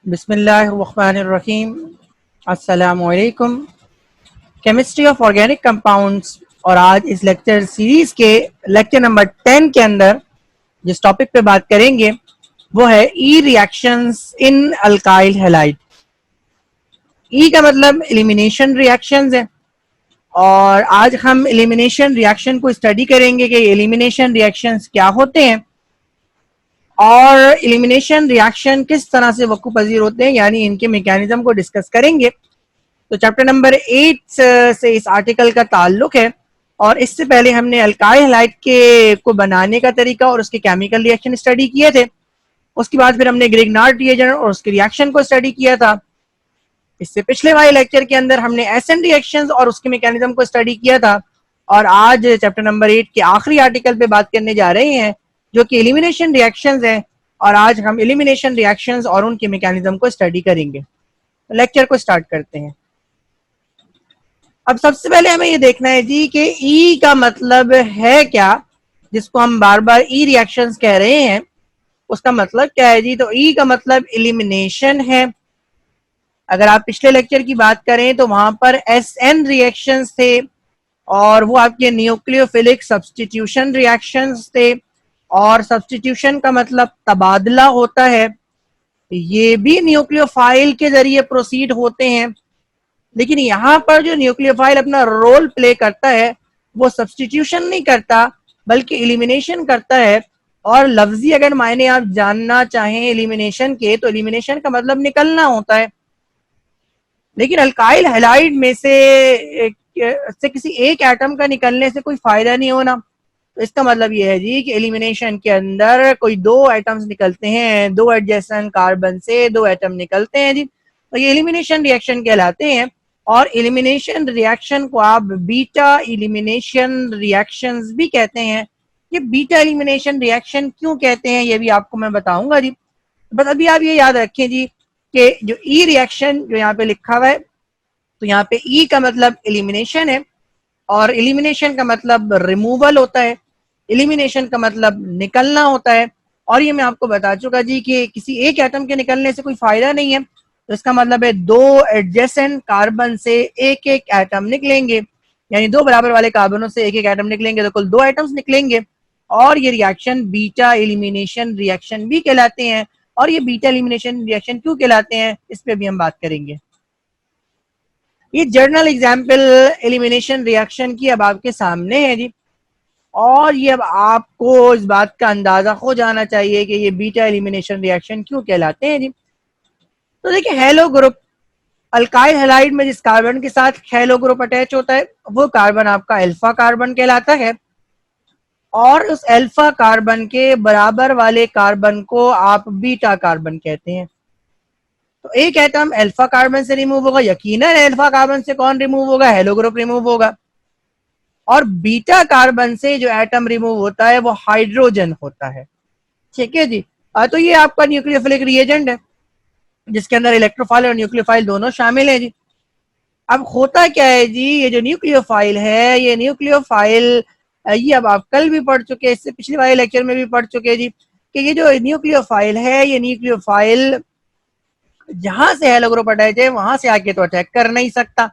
बिस्मिल्लाहिर्रहमानिर्रहीम। अस्सलामुअलैकुम। Chemistry of organic compounds और आज इस लेक्चर सीरीज के लेक्चर नंबर 10 के अंदर जिस टॉपिक पे बात करेंगे वो है ई रिएक्शंस इन अल्काइल हैलाइड। ई का मतलब एलिमिनेशन रिएक्शंस है और आज हम एलिमिनेशन रिएक्शन को स्टडी करेंगे कि एलिमिनेशन रिएक्शंस क्या होते हैं और एलिमिनेशन रिएक्शन किस तरह से वक़्फ़ पज़ीर होते हैं, यानी इनके मैकेनिज्म को डिस्कस करेंगे। तो चैप्टर नंबर 8 से इस आर्टिकल का ताल्लुक है और इससे पहले हमने अल्काइल हैलाइड के को बनाने का तरीका और उसके केमिकल रिएक्शन स्टडी किए थे। उसके बाद फिर हमने ग्रिग्नार्ड रिएजेंट और उसके रिएक्शन को स्टडी किया था। इससे पिछले वाले लेक्चर के अंदर हमने एसिड रिएक्शंस और उसके मैकेनिज्म को स्टडी किया था और आज चैप्टर नंबर 8 के आखिरी आर्टिकल पे बात करने जा रहे हैं जो कि एलिमिनेशन रिएक्शंस हैं और आज हम एलिमिनेशन रिएक्शंस और उनके मैकेनिज्म को स्टडी करेंगे। लेक्चर को स्टार्ट करते हैं। अब सबसे पहले हमें ये देखना है जी कि ई का मतलब है क्या, जिसको हम बार बार ई रिएक्शंस कह रहे हैं उसका मतलब क्या है जी। तो ई का मतलब एलिमिनेशन है। अगर आप पिछले लेक्चर की बात करें तो वहां पर एस एन रिएक्शंस थे और वो आपके न्यूक्लियोफिलिक सब्स्टिट्यूशन रिएक्शंस थे और सब्स्टिट्यूशन का मतलब तबादला होता है। ये भी न्यूक्लियोफाइल के जरिए प्रोसीड होते हैं, लेकिन यहाँ पर जो न्यूक्लियोफाइल अपना रोल प्ले करता है वो सब्स्टिट्यूशन नहीं करता बल्कि एलिमिनेशन करता है। और लफ्जी अगर मायने आप जानना चाहें एलिमिनेशन के तो एलिमिनेशन का मतलब निकलना होता है, लेकिन अल्काइल हैलाइड में से किसी एक एटम का निकलने से कोई फायदा नहीं होना। तो इसका मतलब ये है जी कि एलिमिनेशन के अंदर कोई दो एटम्स निकलते हैं, दो एडजेसेंट कार्बन से दो एटम निकलते हैं जी, तो ये एलिमिनेशन रिएक्शन कहलाते हैं। और एलिमिनेशन रिएक्शन को आप बीटा एलिमिनेशन रिएक्शंस भी कहते हैं। ये बीटा एलिमिनेशन रिएक्शन क्यों कहते हैं ये भी आपको मैं बताऊंगा जी। बस अभी आप ये याद रखें जी कि जो ई रिएक्शन जो यहाँ पे लिखा हुआ है तो यहाँ पे ई का मतलब एलिमिनेशन है और एलिमिनेशन का मतलब रिमूवल होता है, एलिमिनेशन का मतलब निकलना होता है। और ये मैं आपको बता चुका जी कि किसी एक एटम के निकलने से कोई फायदा नहीं है, तो इसका मतलब है दो एडजेसेंट कार्बन से एक एक एटम निकलेंगे, यानी दो बराबर वाले कार्बनों से एक एक एटम निकलेंगे तो कुल दो एटम्स निकलेंगे और ये रिएक्शन बीटा एलिमिनेशन रिएक्शन भी कहलाते हैं। और ये बीटा एलिमिनेशन रिएक्शन क्यों कहलाते हैं इस पे भी हम बात करेंगे। ये जर्नल एग्जाम्पल एलिमिनेशन रिएक्शन की अब आपके सामने है जी और ये अब आपको इस बात का अंदाजा हो जाना चाहिए कि ये बीटा एलिमिनेशन रिएक्शन क्यों कहलाते हैं जी। तो देखिए हेलो ग्रुप, अल्काइल हैलाइड में जिस कार्बन के साथ हेलो ग्रुप अटैच होता है वो कार्बन आपका अल्फा कार्बन कहलाता है और उस अल्फा कार्बन के बराबर वाले कार्बन को आप बीटा कार्बन कहते हैं। तो एक एटम अल्फा कार्बन से रिमूव होगा, यकीनन अल्फा कार्बन से कौन रिमूव होगा, हेलो ग्रुप रिमूव होगा। और बीटा कार्बन से जो एटम रिमूव होता है वो हाइड्रोजन होता है। ठीक है जी। तो ये आपका न्यूक्लियोफिलिक रिएजेंट है जिसके अंदर इलेक्ट्रोफाइल और न्यूक्लियोफाइल दोनों शामिल है जी। अब होता क्या है जी, ये जो न्यूक्लियोफाइल है ये न्यूक्लियोफाइल ये अब आप कल भी पढ़ चुके, इससे पिछले वाले लेक्चर में भी पढ़ चुके जी कि ये जो न्यूक्लियोफाइल है ये न्यूक्लियोफाइल जहां से हेलो ग्रुप अटैच है वहां से आके तो अटैक कर नहीं सकता।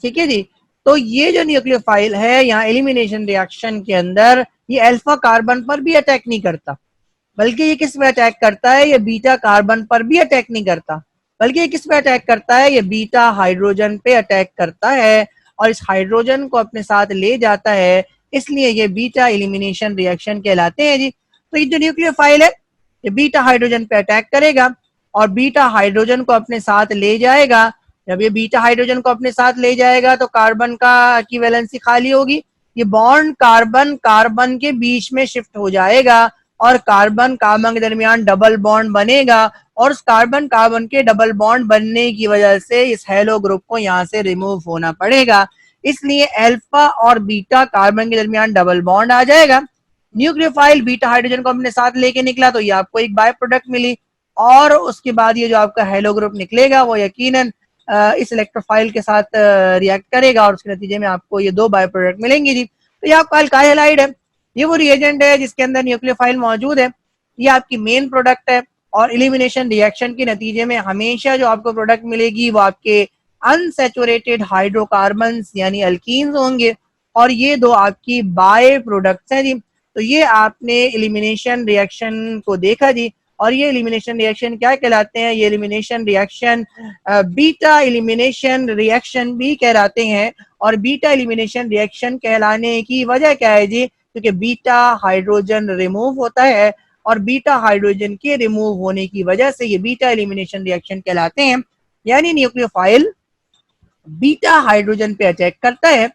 ठीक है जी। तो ये जो न्यूक्लियोफाइल है यहाँ एलिमिनेशन रिएक्शन के अंदर ये अल्फा कार्बन पर भी अटैक नहीं करता, बल्कि ये किस पे अटैक करता है, ये बीटा कार्बन पर भी अटैक नहीं करता, बल्कि ये किस पे अटैक करता है, ये बीटा हाइड्रोजन पे अटैक करता है और इस हाइड्रोजन को अपने साथ ले जाता है। इसलिए ये बीटा एलिमिनेशन रिएक्शन कहलाते हैं जी। तो ये जो न्यूक्लियोफाइल है ये बीटा हाइड्रोजन पे अटैक करेगा और बीटा हाइड्रोजन को अपने साथ ले जाएगा। जब ये बीटा हाइड्रोजन को अपने साथ ले जाएगा तो कार्बन की वैलेंसी खाली होगी, ये बॉन्ड कार्बन कार्बन के बीच में शिफ्ट हो जाएगा और कार्बन कार्बन के दरमियान डबल बॉन्ड बनेगा और उस कार्बन कार्बन के डबल बॉन्ड बनने की वजह से इस हेलो ग्रुप को यहाँ से रिमूव होना पड़ेगा। इसलिए अल्फा और बीटा कार्बन के दरमियान डबल बॉन्ड आ जाएगा। न्यूक्लियोफाइल बीटा हाइड्रोजन को अपने साथ लेके निकला तो ये आपको एक बाय प्रोडक्ट मिली और उसके बाद ये जो आपका हेलो ग्रुप निकलेगा वो यकीनन इस इलेक्ट्रोफाइल के साथ रिएक्ट करेगा और उसके नतीजे में आपको ये दो बाय प्रोडक्ट मिलेंगे जी। तो ये आपका अल्काइल हैलाइड है, ये वो रिएजेंट है जिसके अंदर न्यूक्लियोफाइल मौजूद है, ये आपकी मेन प्रोडक्ट है और एलिमिनेशन रिएक्शन के नतीजे में हमेशा जो आपको प्रोडक्ट मिलेगी वो आपके अनसैचुरेटेड हाइड्रोकार्बन्स यानी अल्कीन्स होंगे, और ये दो आपकी बाय प्रोडक्ट्स हैं जी। तो ये आपने एलिमिनेशन रिएक्शन को देखा जी, और ये एलिमिनेशन रिएक्शन क्या कहलाते हैं? ये elimination reaction beta elimination reaction भी कहलाते हैं। और बीटा एलिमिनेशन रिएक्शन कहलाने की वजह क्या है जी? क्योंकि बीटा हाइड्रोजन रिमूव होता है, और बीटा हाइड्रोजन के रिमूव होने की वजह से ये बीटा एलिमिनेशन रिएक्शन कहलाते हैं। यानी न्यूक्लियोफाइल बीटा हाइड्रोजन पे अटैक करता है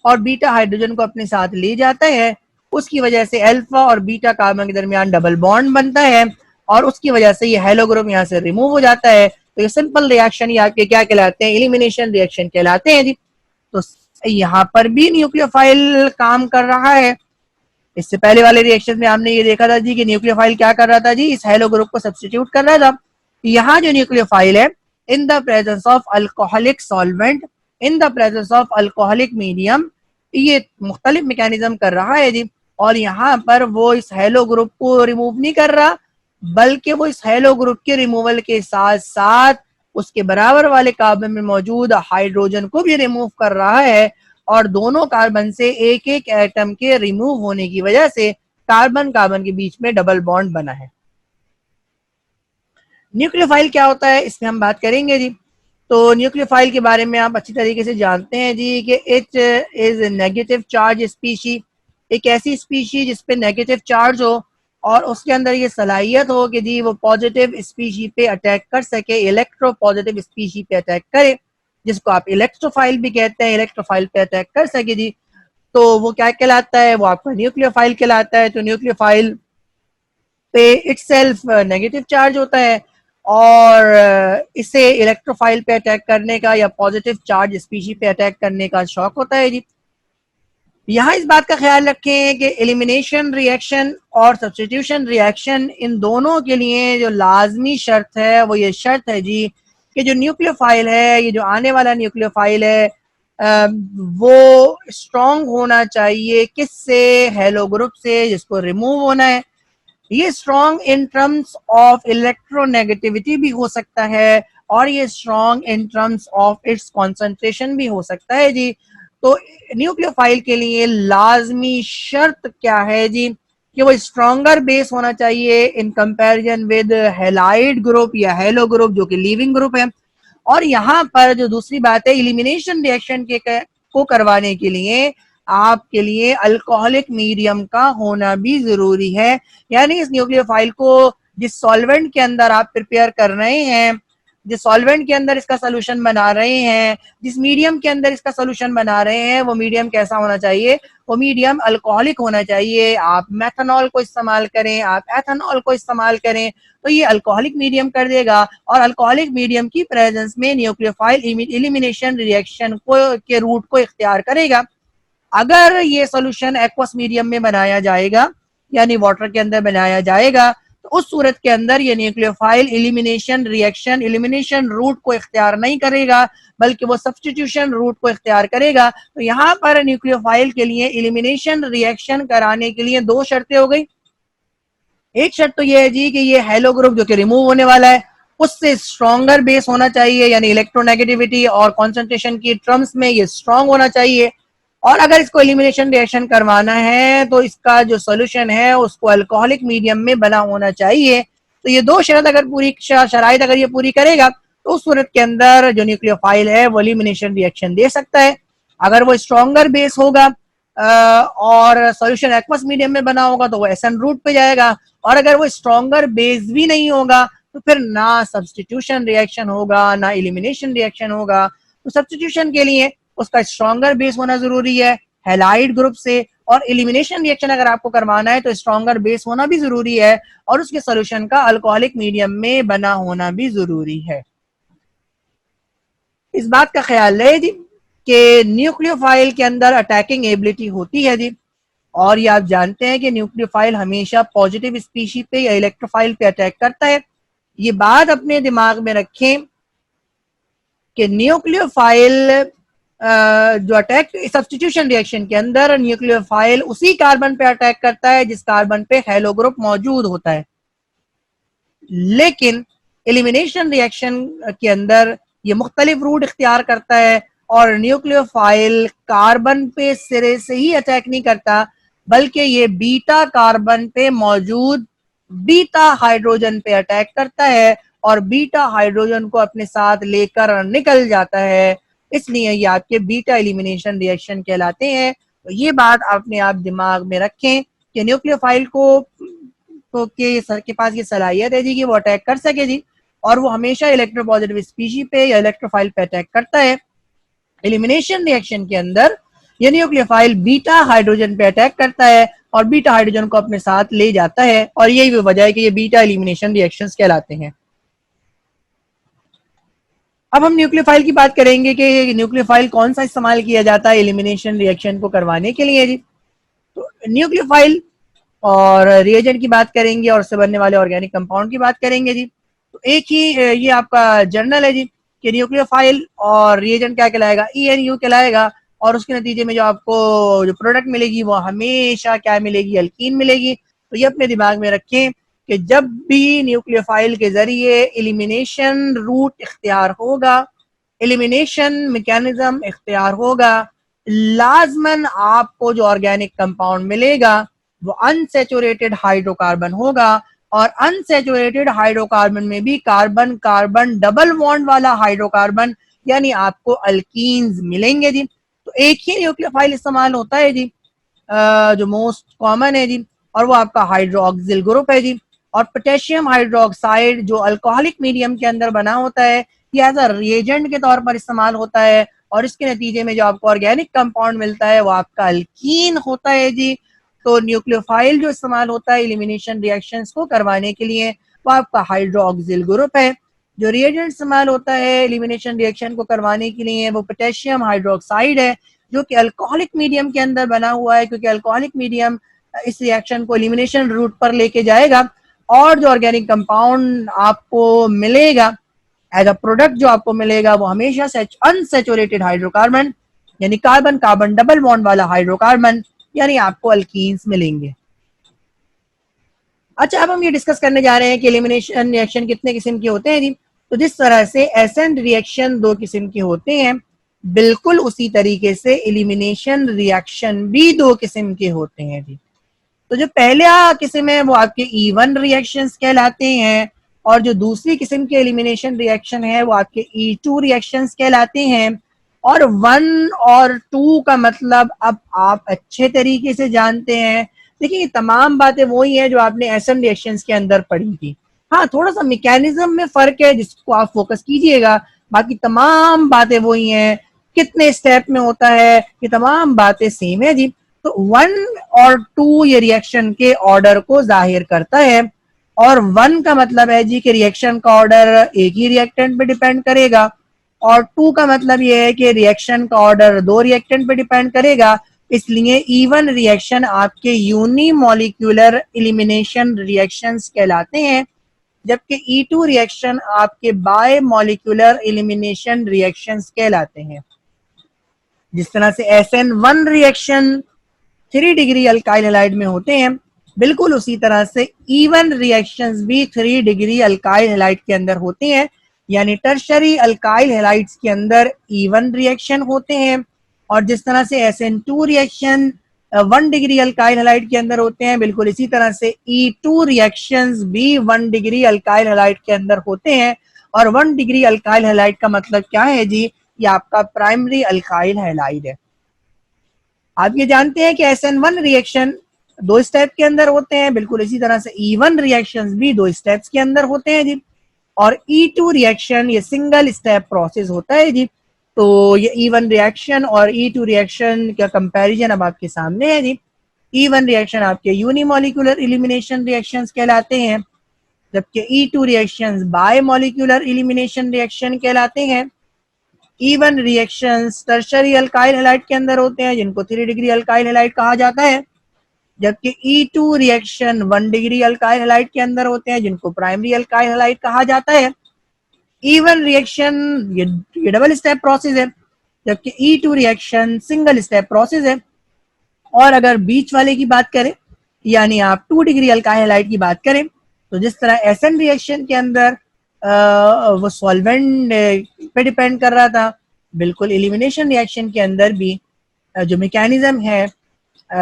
और बीटा हाइड्रोजन को अपने साथ ले जाता है। उसकी वजह से अल्फा और बीटा कार्बन के दरमियान डबल बॉन्ड बनता है, और उसकी वजह से ये हेलो ग्रुप यहाँ से रिमूव हो जाता है। तो ये सिंपल रिएक्शन ही आपके क्या कहलाते हैं? एलिमिनेशन रिएक्शन कहलाते हैं जी। तो यहाँ पर भी न्यूक्लियोफाइल काम कर रहा है। इससे पहले वाले रिएक्शन में हमने ये देखा था जी कि न्यूक्लियोफाइल क्या कर रहा था जी? इस हेलो ग्रुप को सब्स्टिट्यूट कर रहा था। यहाँ जो न्यूक्लियोफाइल है, in the presence of alcoholic solvent, in the presence of alcoholic medium, ये मुख्तलिफ मैकेनिज्म कर रहा है जी। और यहाँ पर वो इस हेलो ग्रुप को रिमूव नहीं कर रहा, बल्कि वो इस हेलो ग्रुप के रिमूवल के साथ साथ उसके बराबर वाले कार्बन में मौजूद हाइड्रोजन को भी रिमूव कर रहा है, और दोनों कार्बन से एक एक एटम के रिमूव होने की वजह से कार्बन कार्बन के बीच में डबल बॉन्ड बना है। न्यूक्लियोफाइल क्या होता है, इसमें हम बात करेंगे जी। तो न्यूक्लियोफाइल के बारे में आप अच्छी तरीके से जानते हैं जी कि it is negative charge species, एक ऐसी स्पीशी जिसपे नेगेटिव चार्ज हो और उसके अंदर ये सलाहियत हो कि जी वो पॉजिटिव स्पीशी पे अटैक कर सके, इलेक्ट्रो पॉजिटिव स्पीशी पे अटैक करे, जिसको आप इलेक्ट्रोफाइल भी कहते हैं, इलेक्ट्रोफाइल पे अटैक कर सके जी। तो वो क्या कहलाता है? वो आपका न्यूक्लियोफाइल कहलाता है। तो न्यूक्लियोफाइल पे इटसेल्फ नेगेटिव चार्ज होता है, और इसे इलेक्ट्रोफाइल पे अटैक करने का या पॉजिटिव चार्ज स्पीशी पे अटैक करने का शौक होता है जी। यहाँ इस बात का ख्याल रखें कि एलिमिनेशन रिएक्शन और सब्स्टिट्यूशन रिएक्शन, इन दोनों के लिए जो लाजमी शर्त है वो ये शर्त है जी कि जो न्यूक्लियोफाइल है, ये जो आने वाला न्यूक्लियोफाइल है, वो स्ट्रॉन्ग होना चाहिए किससे? हेलो ग्रुप से, जिसको रिमूव होना है। ये strong in terms of electronegativity भी हो सकता है, और ये strong in terms of its concentration भी हो सकता है जी। तो न्यूक्लियोफाइल के लिए लाजमी शर्त क्या है जी? कि वो स्ट्रॉन्गर बेस होना चाहिए in comparison with halide group या हेलो ग्रुप, जो कि लीविंग ग्रुप है। और यहाँ पर जो दूसरी बात है, इलिमिनेशन रिएक्शन को करवाने के लिए आपके लिए अल्कोहलिक मीडियम का होना भी जरूरी है। यानी इस न्यूक्लियोफाइल को जिस सॉल्वेंट के अंदर आप प्रिपेयर कर रहे हैं, जिस सॉल्वेंट के अंदर इसका सोल्यूशन बना रहे हैं, जिस मीडियम के अंदर इसका सोल्यूशन बना रहे हैं, वो मीडियम कैसा होना चाहिए? वो मीडियम अल्कोहलिक होना चाहिए। आप मेथनॉल को इस्तेमाल करें, आप एथनॉल को इस्तेमाल करें, तो ये अल्कोहलिक मीडियम कर देगा, और अल्कोहलिक मीडियम की प्रेजेंस में न्यूक्लियोफाइल एलिमिनेशन रिएक्शन को के रूट को इख्तियार करेगा। अगर ये सोल्यूशन एक्वस मीडियम में बनाया जाएगा, यानी वाटर के अंदर बनाया जाएगा, तो उस सूरत के अंदर ये nucleophile elimination reaction elimination route को इख्तियार नहीं करेगा, बल्कि वो सब्स्टिट्यूशन रूट को इख्तियार करेगा। तो यहाँ पर न्यूक्लियोफाइल के लिए एलिमिनेशन रिएक्शन कराने के लिए दो शर्तें हो गई। एक शर्त तो ये है जी कि ये हेलो ग्रुप जो कि रिमूव होने वाला है, उससे स्ट्रॉन्गर बेस होना चाहिए, यानी इलेक्ट्रोनेगेटिविटी और कॉन्सेंट्रेशन की टर्म्स में ये स्ट्रॉन्ग होना चाहिए। और अगर इसको एलिमिनेशन रिएक्शन करवाना है तो इसका जो सोल्यूशन है उसको अल्कोहलिक मीडियम में बना होना चाहिए। तो ये दो शर्त अगर पूरी शराइत अगर ये पूरी करेगा, तो उस सूरत के अंदर जो न्यूक्लियोफाइल है वो एलिमिनेशन रिएक्शन दे सकता है। अगर वो स्ट्रॉन्गर बेस होगा और सोल्यूशन एक्वस मीडियम में बना होगा, तो वो एसएन रूट पे जाएगा। और अगर वो स्ट्रॉन्गर बेस भी नहीं होगा, तो फिर ना सब्स्टिट्यूशन रिएक्शन होगा, ना एलिमिनेशन रिएक्शन होगा। तो सब्स्टिट्यूशन के लिए उसका स्ट्रॉन्गर बेस होना जरूरी है हैलाइड ग्रुप से, और एलिमिनेशन रिएक्शन अगर आपको करवाना है तो स्ट्रॉन्गर बेस होना भी जरूरी है, और उसके सोल्यूशन का अल्कोहलिक मीडियम में बना होना भी जरूरी है। इस बात का ख्याल रहे जी कि न्यूक्लियोफाइल के अंदर अटैकिंग एबिलिटी होती है जी, और ये आप जानते हैं कि न्यूक्लियोफाइल हमेशा पॉजिटिव स्पीशी पे या इलेक्ट्रोफाइल पे अटैक करता है। ये बात अपने दिमाग में रखें कि न्यूक्लियोफाइल जो अटैक सब्स्टिट्यूशन रिएक्शन के अंदर न्यूक्लियोफाइल उसी कार्बन पे अटैक करता है जिस कार्बन पे हेलो ग्रुप मौजूद होता है। लेकिन एलिमिनेशन रिएक्शन के अंदर ये मुख्तलिफ रूट इख्तियार करता है और न्यूक्लियोफाइल कार्बन पे सिरे से ही अटैक नहीं करता, बल्कि ये बीटा कार्बन पे मौजूद बीटा हाइड्रोजन पे अटैक करता है और बीटा हाइड्रोजन को अपने साथ लेकर निकल जाता है। इसलिए ये आपके बीटा एलिमिनेशन रिएक्शन कहलाते हैं। तो ये बात अपने आप दिमाग में रखें कि न्यूक्लियोफाइल के पास ये सलाहियत है जी कि वो अटैक कर सके जी, और वो हमेशा इलेक्ट्रोपॉजिटिव स्पीशी पे या इलेक्ट्रोफाइल पे अटैक करता है। एलिमिनेशन रिएक्शन के अंदर ये न्यूक्लियोफाइल बीटा हाइड्रोजन पे अटैक करता है और बीटा हाइड्रोजन को अपने साथ ले जाता है, और यही वो वजह है कि ये बीटा एलिमिनेशन रिएक्शंस कहलाते हैं। अब हम न्यूक्लियोफाइल की बात करेंगे कि न्यूक्लियोफाइल कौन सा इस्तेमाल किया जाता है एलिमिनेशन रिएक्शन को करवाने के लिए जी। तो न्यूक्लियोफाइल और रिएजेंट की बात करेंगे और उससे बनने वाले ऑर्गेनिक कंपाउंड की बात करेंगे जी। तो एक ही ये आपका जर्नल है जी कि न्यूक्लियोफाइल और रिएजेंट क्या कहलाएगा, ENU कहलाएगा, और उसके नतीजे में जो आपको जो प्रोडक्ट मिलेगी वो हमेशा क्या मिलेगी, अल्कीन मिलेगी। तो ये अपने दिमाग में रखें कि जब भी न्यूक्लियोफाइल के जरिए एलिमिनेशन रूट इख्तियार होगा, एलिमिनेशन मैकेनिज्म इख्तियार होगा, लाजमन आपको जो ऑर्गेनिक कंपाउंड मिलेगा वो अनसैचुरेटेड हाइड्रोकार्बन होगा, और अनसैचुरेटेड हाइड्रोकार्बन में भी कार्बन कार्बन डबल बॉन्ड वाला हाइड्रोकार्बन, यानी आपको अल्कीन्स मिलेंगे जी। तो एक ही न्यूक्लियोफाइल इस्तेमाल होता है जी जो मोस्ट कॉमन है जी, और वो आपका हाइड्रोक्सिल ग्रुप है जी। और पोटेशियम हाइड्रोक्साइड जो अल्कोहलिक मीडियम के अंदर बना होता है, ये एज अ रिएजेंट के तौर पर इस्तेमाल होता है, और इसके नतीजे में जो आपको ऑर्गेनिक कंपाउंड मिलता है वो आपका अल्कीन होता है जी। तो न्यूक्लियोफाइल जो इस्तेमाल होता है एलिमिनेशन रिएक्शंस को करवाने के लिए वो आपका हाइड्रोक्सिल ग्रुप है। जो रिएजेंट इस्तेमाल होता है एलिमिनेशन रिएक्शन को करवाने के लिए वो पोटेशियम हाइड्रोक्साइड है, जो कि अल्कोहलिक मीडियम के अंदर बना हुआ है, क्योंकि अल्कोहलिक मीडियम इस रिएक्शन को एलिमिनेशन रूट पर लेके जाएगा, और जो ऑर्गेनिक कंपाउंड आपको मिलेगा एज अ प्रोडक्ट जो आपको मिलेगा वो हमेशा अनसैचुरेटेड हाइड्रोकार्बन, यानी कार्बन कार्बन डबल बॉन्ड वाला हाइड्रोकार्बन, यानी आपको अल्कीन्स मिलेंगे। अच्छा, अब हम ये डिस्कस करने जा रहे हैं कि एलिमिनेशन रिएक्शन कितने किस्म के होते हैं जी। तो जिस तरह से एसेंट रिएक्शन दो किस्म के होते हैं, बिल्कुल उसी तरीके से एलिमिनेशन रिएक्शन भी दो किस्म के होते हैं जी। तो जो पहला किस्म है वो आपके E1 रिएक्शंस कहलाते हैं, और जो दूसरी किस्म के एलिमिनेशन रिएक्शन है वो आपके E2 रिएक्शंस कहलाते हैं। और 1 और 2 का मतलब अब आप अच्छे तरीके से जानते हैं। देखिए, ये तमाम बातें वही है जो आपने एसएन रिएक्शंस के अंदर पढ़ी थी। हाँ, थोड़ा सा मैकेनिज्म में फर्क है जिसको आप फोकस कीजिएगा, बाकी तमाम बातें वही हैं। कितने स्टेप में होता है ये तमाम बातें सेम है जी। तो 1 और 2 ये रिएक्शन के ऑर्डर को जाहिर करता है, और 1 का मतलब है जी कि रिएक्शन का ऑर्डर एक ही रिएक्टेंट पे डिपेंड करेगा, और 2 का मतलब ये है कि रिएक्शन का ऑर्डर दो रिएक्टेंट पे डिपेंड करेगा। इसलिए E1 रिएक्शन आपके यूनिमोलिक्यूलर एलिमिनेशन रिएक्शंस कहलाते हैं, जबकि E2 रिएक्शन आपके बाय मॉलिक्यूलर एलिमिनेशन रिएक्शंस कहलाते हैं। जिस तरह से SN1 reaction 3 degree alkyl halide में होते हैं, बिल्कुल उसी तरह से E1 रिएक्शंस भी 3 डिग्री अल्काइल हैलाइड के अंदर होते हैं, यानी टर्शरी अल्काइल हैलाइड्स के अंदर E1 रिएक्शन होते हैं। और जिस तरह से SN2 reaction 1 degree alkyl halide के अंदर होते हैं, बिल्कुल इसी तरह से E2 रिएक्शंस भी 1 डिग्री अल्काइल हैलाइड के अंदर होते हैं। और 1 डिग्री अल्काइल हैलाइड का मतलब क्या है जी, ये आपका प्राइमरी अल्काइल हैलाइड है। आप ये जानते हैं कि SN1 रिएक्शन 2 स्टेप के अंदर होते हैं, बिल्कुल इसी तरह से E1 रिएक्शंस भी 2 स्टेप्स के अंदर होते हैं जी। और E2 रिएक्शन ये सिंगल स्टेप प्रोसेस होता है जी। तो ये E1 रिएक्शन और E2 रिएक्शन का कंपैरिजन अब आपके सामने है जी। E1 रिएक्शन आपके यूनिमोलिकुलर एलिमिनेशन रिएक्शंस कहलाते हैं, जबकि E2 reactions bye molecular elimination reaction कहलाते हैं। E1 reactions tertiary alkyl halide के अंदर होते हैं, जिनको 3 डिग्री अल्काइल हैलाइड कहा जाता है, जबकि E2 reaction 1 degree alkyl halide के अंदर होते हैं, जिनको प्राइमरी अल्काइल हैलाइड कहा जाता है। E1 रिएक्शन ये डबल स्टेप प्रोसेस है, जबकि E2 reaction single step process है। और अगर बीच वाले की बात करें, यानी आप 2 डिग्री अल्काइल हैलाइड की बात करें, तो जिस तरह एसएन रिएक्शन के अंदर वो सॉल्वेंट पे डिपेंड कर रहा था, बिल्कुल एलिमिनेशन रिएक्शन के अंदर भी जो मैकेनिज्म है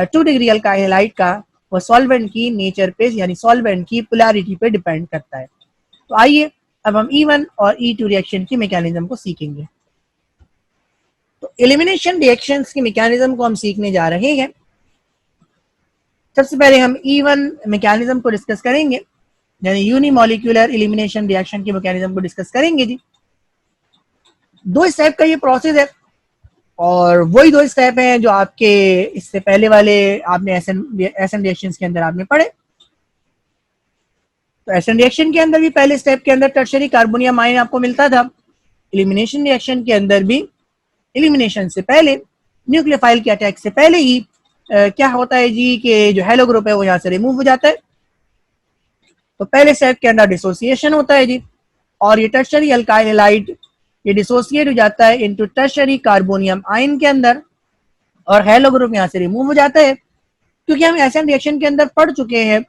2 डिग्री अल्काइल हैलाइड का, वो सॉल्वेंट की नेचर पे यानी सॉल्वेंट की पोलैरिटी पे डिपेंड करता है। तो आइए अब हम E1 और E2 रिएक्शन की मैकेनिज्म को सीखेंगे। तो एलिमिनेशन रिएक्शंस की मैकेनिज्म को हम सीखने जा रहे हैं। सबसे पहले हम E1 मैकेनिज्म को डिस्कस करेंगे, यानी यूनिमॉलिक्यूलर एलिमिनेशन रिएक्शन की मैकेनिज्म को डिस्कस करेंगे जी। 2 स्टेप का ये प्रोसेस है और वही 2 स्टेप हैं जो आपके इससे पहले वाले आपने एसएन रिएक्शंस के अंदर आपने पढ़े। तो एसएन रिएक्शन के अंदर भी पहले स्टेप के अंदर टर्शियरी कार्बोनियम आयन आपको मिलता था। एलिमिनेशन रिएक्शन के अंदर भी एलिमिनेशन से पहले, न्यूक्लियोफाइल के अटैक से पहले ही क्या होता है जी कि जो हेलो ग्रुप है वो यहाँ से रिमूव हो जाता है। तो पहले स्टेप के अंदर डिसोसिएशन होता है जी, और ये टर्शियरी अल्काइल हैलाइड ये डिसोसिएट हो जाता है इनटू टर्शियरी कार्बोनियम आयन के अंदर, और हेलो ग्रुप यहाँ से रिमूव हो जाता है। क्योंकि हम एसएन रिएक्शन के अंदर पढ़ चुके हैं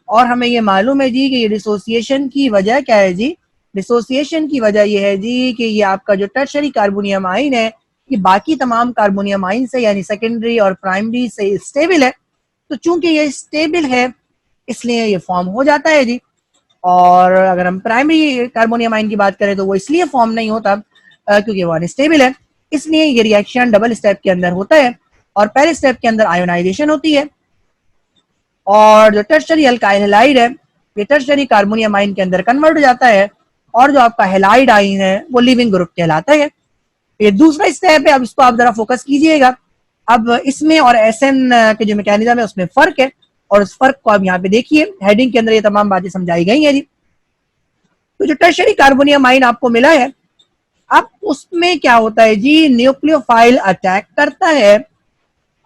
और हमें ये मालूम है जी कि ये डिसोसिएशन की वजह क्या है जी। डिसोसिएशन की वजह ये है जी कि ये आपका जो टर्शियरी कार्बोनियम आयन है ये बाकी तमाम कार्बोनियम आयन से यानी सेकेंडरी और प्राइमरी से स्टेबल है। तो चूंकि ये स्टेबल है इसलिए ये फॉर्म हो जाता है जी। और अगर हम प्राइमरी कार्बोनियम आयन की बात करें तो वो इसलिए फॉर्म नहीं होता क्योंकि वो अनस्टेबल है। इसलिए ये रिएक्शन डबल स्टेप के अंदर होता है और पहले स्टेप के अंदर आयोनाइजेशन होती है और जो टर्शियरी अल्काइल हैलाइड है ये टर्शियरी कार्बोनियम आयन के अंदर कन्वर्ट हो जाता है और जो आपका हैलाइड आयन है वो लिविंग ग्रुप कहलाता है। ये दूसरा स्टेप है, अब इसको आप जरा फोकस कीजिएगा। अब इसमें और एसएन के जो मैकेनिज्म है उसमें फर्क है और उस फर्क को आप यहाँ पे देखिए, हेडिंग के अंदर ये तमाम बातें समझाई गई हैं जी। तो जो टर्शियरी कार्बोनियम आयन आपको मिला है, अब उसमें क्या होता है जी, न्यूक्लियोफाइल अटैक करता है।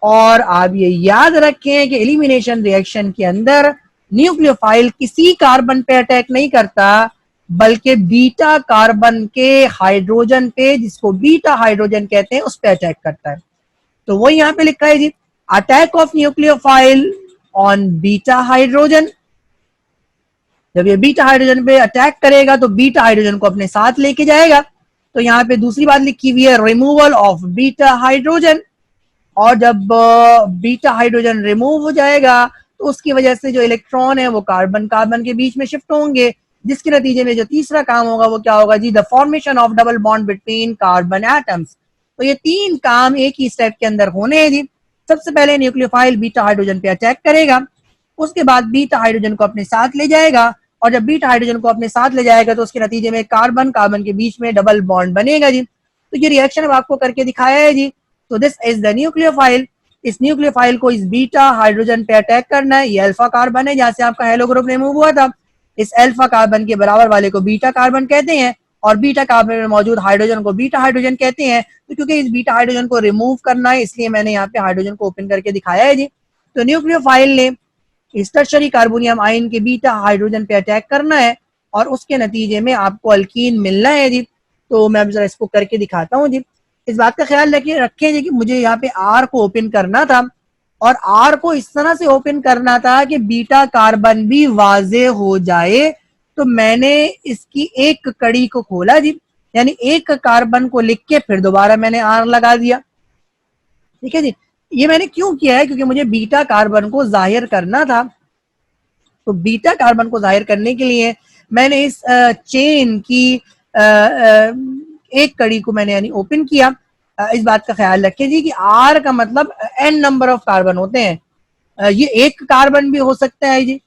और आप ये याद रखें कि एलिमिनेशन रिएक्शन के अंदर न्यूक्लियोफाइल किसी कार्बन पे अटैक नहीं करता बल्कि बीटा कार्बन के हाइड्रोजन पे, जिसको बीटा हाइड्रोजन कहते हैं, उस पे अटैक करता है। तो वो यहाँ पे लिखा है जी, attack of nucleophile on beta hydrogen. जब ये बीटा हाइड्रोजन पे अटैक करेगा तो बीटा हाइड्रोजन को अपने साथ लेके जाएगा। तो यहाँ पे दूसरी बात लिखी हुई है, रिमूवल ऑफ बीटा हाइड्रोजन। और जब बीटा हाइड्रोजन रिमूव हो जाएगा तो उसकी वजह से जो इलेक्ट्रॉन है वो कार्बन कार्बन के बीच में शिफ्ट होंगे, जिसके नतीजे में जो तीसरा काम होगा वो क्या होगा जी, the formation of double bond between carbon atoms. तो ये 3 काम एक ही स्टेप के अंदर होने हैं जी। सबसे पहले न्यूक्लियोफाइल बीटा हाइड्रोजन पे अटैक करेगा, उसके बाद बीटा हाइड्रोजन को अपने साथ ले जाएगा, और जब बीटा हाइड्रोजन को अपने साथ ले जाएगा तो उसके नतीजे में कार्बन कार्बन के बीच में डबल बॉन्ड बनेगा जी। तो ये रिएक्शन अब आपको करके दिखाया है जी। तो दिस इज द न्यूक्लियोफाइल। इस न्यूक्लियोफाइल को इस बीटा हाइड्रोजन पे अटैक करना है। ये अल्फा कार्बन है जहां से आपका हेलो ग्रुप रिमूव हुआ था। इस अल्फा कार्बन के बराबर वाले को बीटा कार्बन कहते हैं और बीटा कार्बन में मौजूद हाइड्रोजन को बीटा हाइड्रोजन कहते हैं। तो क्योंकि इस बीटा हाइड्रोजन को रिमूव करना है इसलिए मैंने यहाँ पे हाइड्रोजन को ओपन करके दिखाया है जी। तो न्यूक्लियोफाइल ने इस टर्शियरी कार्बोनियम आयन के बीटा हाइड्रोजन पे अटैक करना है और उसके नतीजे में आपको अल्कीन मिलना है जी। तो मैं जरा इसको करके दिखाता हूँ जी। इस बात का ख्याल रखें जी कि मुझे यहाँ पे आर को ओपन करना था और आर को इस तरह से ओपन करना था कि बीटा कार्बन भी वाजे हो जाए। तो मैंने इसकी एक कड़ी को खोला जी, यानी एक कार्बन को लिख के फिर दोबारा मैंने आर लगा दिया। ठीक है जी। ये मैंने क्यों किया है, क्योंकि मुझे बीटा कार्बन को जाहिर करना था। तो बीटा कार्बन को जाहिर करने के लिए मैंने इस चेन की एक कड़ी को मैंने यानी ओपन किया। इस बात का ख्याल रखें जी कि आर का मतलब एन नंबर ऑफ कार्बन होते हैं। ये एक कार्बन भी हो सकता है जी,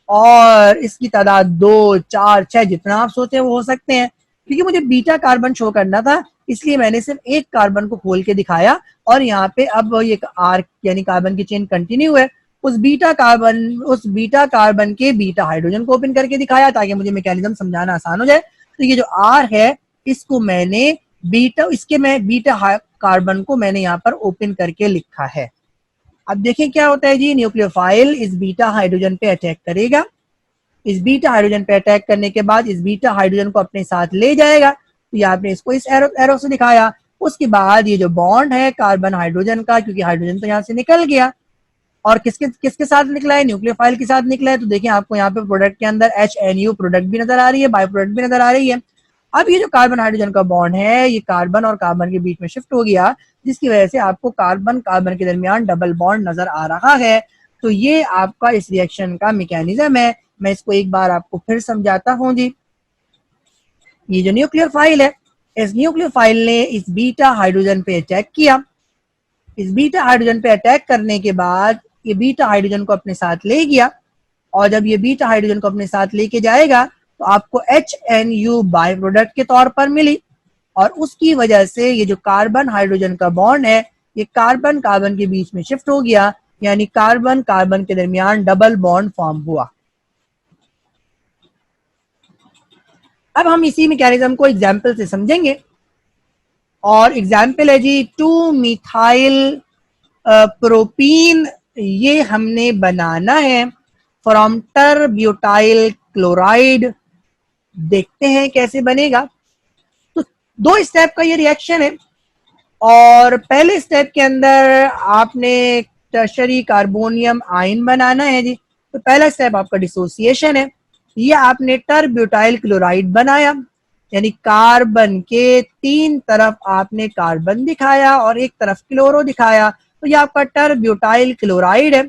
और इसकी तादाद 2, 4, 6 जितना आप सोचे वो हो सकते हैं। क्योंकि मुझे बीटा कार्बन शो करना था इसलिए मैंने सिर्फ एक कार्बन को खोल के दिखाया और यहाँ पे अब ये आर यानी कार्बन की चेन कंटिन्यू है। उस बीटा कार्बन के बीटा हाइड्रोजन को ओपन करके दिखाया ताकि मुझे मैकेनिज्म समझाना आसान हो जाए। तो ये जो आर है इसको मैंने बीटा कार्बन को मैंने यहाँ पर ओपन करके लिखा है। अब देखें क्या होता है जी, न्यूक्लियोफाइल इस बीटा हाइड्रोजन पे अटैक करेगा। इस बीटा हाइड्रोजन पे अटैक करने के बाद इस बीटा हाइड्रोजन को अपने साथ ले जाएगा। तो यहाँ आपने इसको इस एरो से दिखाया। उसके बाद ये जो बॉन्ड है कार्बन हाइड्रोजन का, क्योंकि हाइड्रोजन तो यहाँ से निकल गया और किसके किसके साथ निकला है, न्यूक्लियोफाइल के साथ निकला है। तो देखिए आपको यहाँ पे प्रोडक्ट के अंदर HNU प्रोडक्ट भी नजर आ रही है, बाय प्रोडक्ट भी नजर आ रही है। अब ये जो कार्बन हाइड्रोजन का बॉन्ड है ये कार्बन और कार्बन के बीच में शिफ्ट हो गया, जिसकी वजह से आपको कार्बन कार्बन के दरमियान डबल बॉन्ड नजर आ रहा है। तो ये आपका इस रिएक्शन का मैकेनिज्म है। मैं इसको एक बार आपको फिर समझाता हूँ जी। ये जो न्यूक्लियोफाइल है, इस न्यूक्लियोफाइल ने इस बीटा हाइड्रोजन पे अटैक किया। इस बीटा हाइड्रोजन पे अटैक करने के बाद ये बीटा हाइड्रोजन को अपने साथ ले गया, और जब ये बीटा हाइड्रोजन को अपने साथ लेके जाएगा तो आपको HNU बाय प्रोडक्ट के तौर पर मिली, और उसकी वजह से ये जो कार्बन हाइड्रोजन का बॉन्ड है ये कार्बन कार्बन के बीच में शिफ्ट हो गया, यानी कार्बन कार्बन के दरमियान डबल बॉन्ड फॉर्म हुआ। अब हम इसी मैकेनिज्म को एग्जाम्पल से समझेंगे, और एग्जाम्पल है जी 2 मिथाइल प्रोपीन। ये हमने बनाना है फ्रॉम टर ब्यूटाइल क्लोराइड। देखते हैं कैसे बनेगा। तो 2 स्टेप का ये रिएक्शन है, और पहले स्टेप के अंदर आपने टर्शरी कार्बोनियम आयन बनाना है जी। तो पहला स्टेप आपका डिसोसिएशन है। ये आपने टर ब्यूटाइल क्लोराइड बनाया, यानी कार्बन के 3 तरफ आपने कार्बन दिखाया और एक तरफ क्लोरो दिखाया। तो ये आपका टर ब्यूटाइल क्लोराइड है।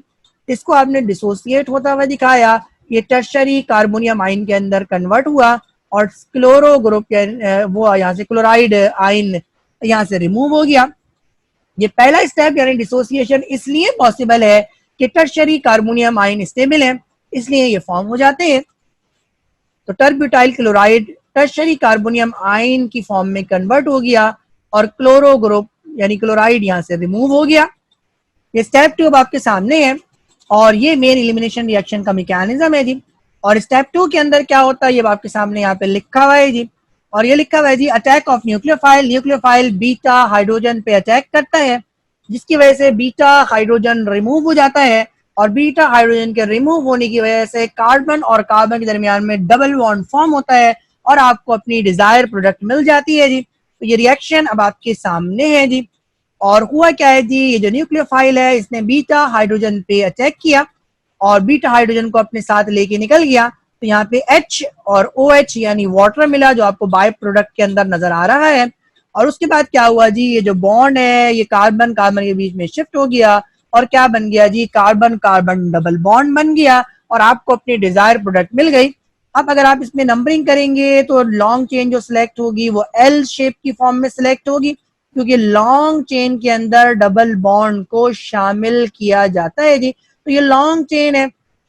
इसको आपने डिसोसिएट होता हुआ दिखाया, ये टर्शरी कार्बोनियम आयन के अंदर कन्वर्ट हुआ, और क्लोरो ग्रुप के वो यहाँ से क्लोराइड आयन यहाँ से रिमूव हो गया। ये पहला स्टेप यानी डिसोसिएशन इसलिए पॉसिबल है कि टर्शरी कार्बोनियम आयन स्टेबल है, इसलिए ये फॉर्म हो जाते हैं। तो टरब्यूटाइल क्लोराइड टर्शरी कार्बोनियम आयन की फॉर्म में कन्वर्ट हो गया, और क्लोरो ग्रुप यानी क्लोराइड यहाँ से रिमूव हो गया। ये स्टेप 2 अब आपके सामने है, और ये मेन एलिमिनेशन रिएक्शन का मैकेनिज्म है जी। और स्टेप 2 के अंदर क्या होता है ये आपके सामने यहाँ पे लिखा हुआ है जी। और ये लिखा हुआ है जी, attack of nucleophile. Nucleophile beta hydrogen पे अटैक करता है, जिसकी वजह से बीटा हाइड्रोजन रिमूव हो जाता है, और बीटा हाइड्रोजन के रिमूव होने की वजह से कार्बन और कार्बन के दरमियान में डबल बॉन्ड फॉर्म होता है, और आपको अपनी डिजायर प्रोडक्ट मिल जाती है जी। तो ये रिएक्शन अब आपके सामने है जी। और हुआ क्या है जी, ये जो न्यूक्लियोफाइल है इसने बीटा हाइड्रोजन पे अटैक किया, और बीटा हाइड्रोजन को अपने साथ लेके निकल गया। तो यहाँ पे H और OH यानी वाटर मिला, जो आपको बाय प्रोडक्ट के अंदर नजर आ रहा है। और उसके बाद क्या हुआ जी, ये जो बॉन्ड है ये कार्बन कार्बन के बीच में शिफ्ट हो गया, और क्या बन गया जी, कार्बन कार्बन डबल बॉन्ड बन गया, और आपको अपनी डिजायर प्रोडक्ट मिल गई। अब अगर आप इसमें नंबरिंग करेंगे तो लॉन्ग चेन जो सिलेक्ट होगी वो L शेप की फॉर्म में सिलेक्ट होगी, क्योंकि लॉन्ग चेन के अंदर डबल बॉन्ड को शामिल किया जाता है जी। तो ये लॉन्ग चेन है,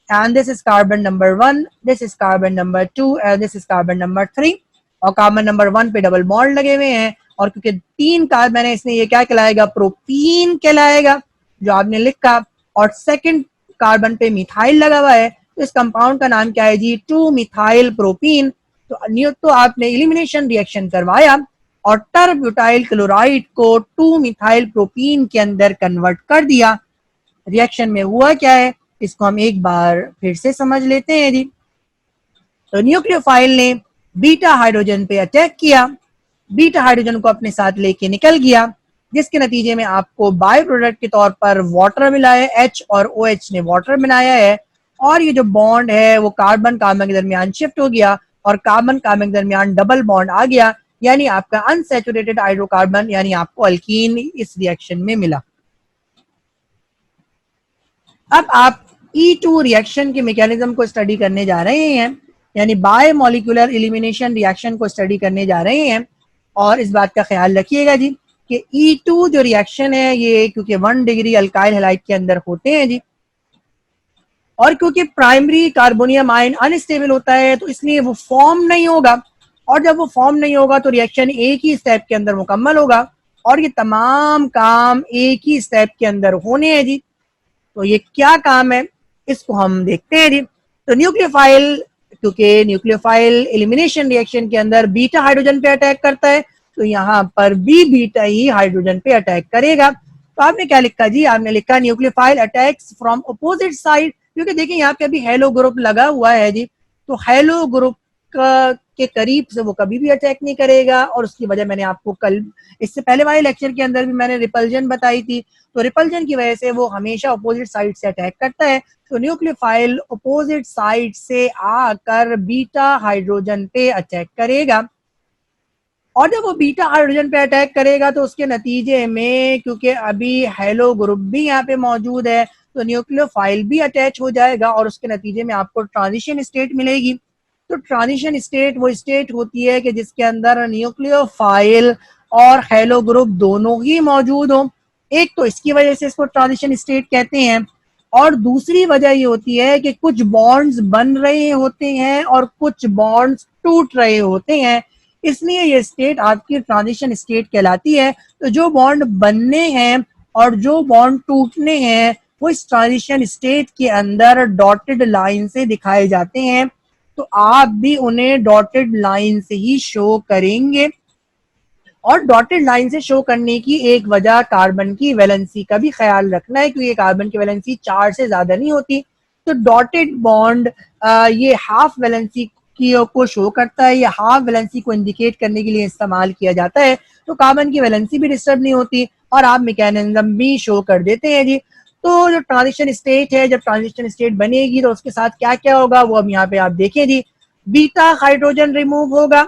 and this is carbon number 1, this is carbon number 2 and this is carbon number 3। और कार्बन नंबर 1 पे डबल बॉन्ड लगे हुए हैं, और क्योंकि 3 कार्बन है इसलिए ये क्या कहलाएगा, प्रोपीन कहलाएगा जो आपने लिखा। और सेकंड कार्बन पे मिथाइल लगा हुआ है, तो इस कंपाउंड का नाम क्या है जी, 2 मिथाइल प्रोपीन। तो आपने एलिमिनेशन रिएक्शन करवाया, और टर ब्यूटाइल क्लोराइड को 2 मिथाइल प्रोपीन के अंदर कन्वर्ट कर दिया। रिएक्शन में हुआ क्या है इसको हम एक बार फिर से समझ लेते हैं जी। तो न्यूक्लियोफाइल ने बीटा हाइड्रोजन पे अटैक किया, बीटा हाइड्रोजन को अपने साथ लेके निकल गया, जिसके नतीजे में आपको बाय प्रोडक्ट के तौर पर वाटर मिला है, H और OH ने वाटर बनाया है, और ये जो बॉन्ड है वो कार्बन कार्बन के दरमियान शिफ्ट हो गया, और कार्बन कार्बन के दरमियान डबल बॉन्ड आ गया, यानी आपका अनसैचुरेटेड हाइड्रोकार्बन यानी आपको अल्कीन इस रिएक्शन में मिला। अब आप E2 रिएक्शन के मैकेनिज्म को स्टडी करने जा रहे हैं, यानी बाय मॉलिक्यूलर एलिमिनेशन रिएक्शन को स्टडी करने जा रहे हैं। और इस बात का ख्याल रखिएगा जी कि E2 जो रिएक्शन है ये क्योंकि 1 डिग्री अल्काइल हैलाइड के अंदर होते हैं जी, और क्योंकि प्राइमरी कार्बोनियम आयन अनस्टेबल होता है तो इसलिए वो फॉर्म नहीं होगा, और जब वो फॉर्म नहीं होगा तो रिएक्शन एक ही स्टेप के अंदर मुकम्मल होगा, और ये तमाम काम एक ही स्टेप के अंदर होने हैं जी। तो ये क्या काम है इसको हम देखते हैं जी। तो न्यूक्लियोफाइल, क्योंकि न्यूक्लियोफाइल एलिमिनेशन रिएक्शन के अंदर बीटा हाइड्रोजन पे अटैक करता है, तो यहाँ पर भी बीटा ही हाइड्रोजन पे अटैक करेगा। तो आपने क्या लिखा जी, आपने लिखा nucleophile attacks from opposite side, क्योंकि देखिए यहाँ पे अभी हेलो ग्रुप लगा हुआ है जी। तो हेलो ग्रुप के करीब से वो कभी भी अटैक नहीं करेगा, और उसकी वजह मैंने आपको कल इससे पहले वाले लेक्चर के अंदर भी मैंने रिपल्जन बताई थी। तो रिपल्जन की वजह से वो हमेशा अपोजिट साइड से अटैक करता है। तो न्यूक्लियोफाइल अपोजिट साइड से आकर बीटा हाइड्रोजन पे अटैक करेगा, और जब वो बीटा हाइड्रोजन पे अटैक करेगा तो उसके नतीजे में, क्योंकि अभी हेलो ग्रुप भी यहाँ पे मौजूद है, तो न्यूक्लियोफाइल भी अटैच हो जाएगा और उसके नतीजे में आपको ट्रांजिशन स्टेट मिलेगी। तो ट्रांजिशन स्टेट वो स्टेट होती है कि जिसके अंदर न्यूक्लियोफाइल और हेलो ग्रुप दोनों ही मौजूद हो। एक तो इसकी वजह से इसको ट्रांजिशन स्टेट कहते हैं, और दूसरी वजह ये होती है कि कुछ बॉन्ड्स बन रहे होते हैं और कुछ बॉन्ड्स टूट रहे होते हैं, इसलिए ये स्टेट आपकी ट्रांजिशन स्टेट कहलाती है। तो जो बॉन्ड बनने हैं और जो बॉन्ड टूटने हैं वो इस ट्रांजिशन स्टेट के अंदर डॉटेड लाइन से दिखाए जाते हैं। तो आप भी उन्हें डॉटेड लाइन से ही शो करेंगे, और डॉटेड लाइन से शो करने की एक वजह कार्बन की वैलेंसी का भी ख्याल रखना है, क्योंकि कार्बन की वैलेंसी 4 से ज्यादा नहीं होती। तो डॉटेड बॉन्ड ये हाफ वैलेंसी की को शो करता है, या हाफ वैलेंसी को इंडिकेट करने के लिए इस्तेमाल किया जाता है। तो कार्बन की वैलेंसी भी डिस्टर्ब नहीं होती और आप मैकेनिज्म भी शो कर देते हैं जी। तो जो ट्रांजिशन स्टेट है, जब ट्रांजिशन स्टेट बनेगी तो उसके साथ क्या क्या होगा वो अब यहाँ पे आप देखें जी। बीटा हाइड्रोजन रिमूव होगा,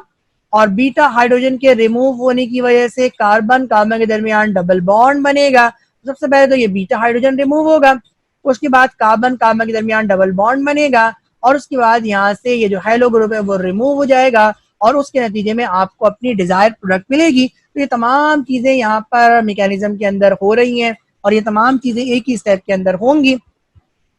और बीटा हाइड्रोजन के रिमूव होने की वजह से कार्बन कार्बन के दरमियान डबल बॉन्ड बनेगा। सबसे पहले तो ये बीटा हाइड्रोजन रिमूव होगा, उसके बाद कार्बन कार्बन के दरमियान डबल बॉन्ड बनेगा, और उसके बाद यहाँ से ये जो हेलो ग्रुप है वो रिमूव हो जाएगा, और उसके नतीजे में आपको अपनी डिजायर प्रोडक्ट मिलेगी। तो ये तमाम चीजें यहाँ पर मैकेनिज्म के अंदर हो रही हैं, और ये तमाम चीजें एक ही स्टेप के अंदर होंगी।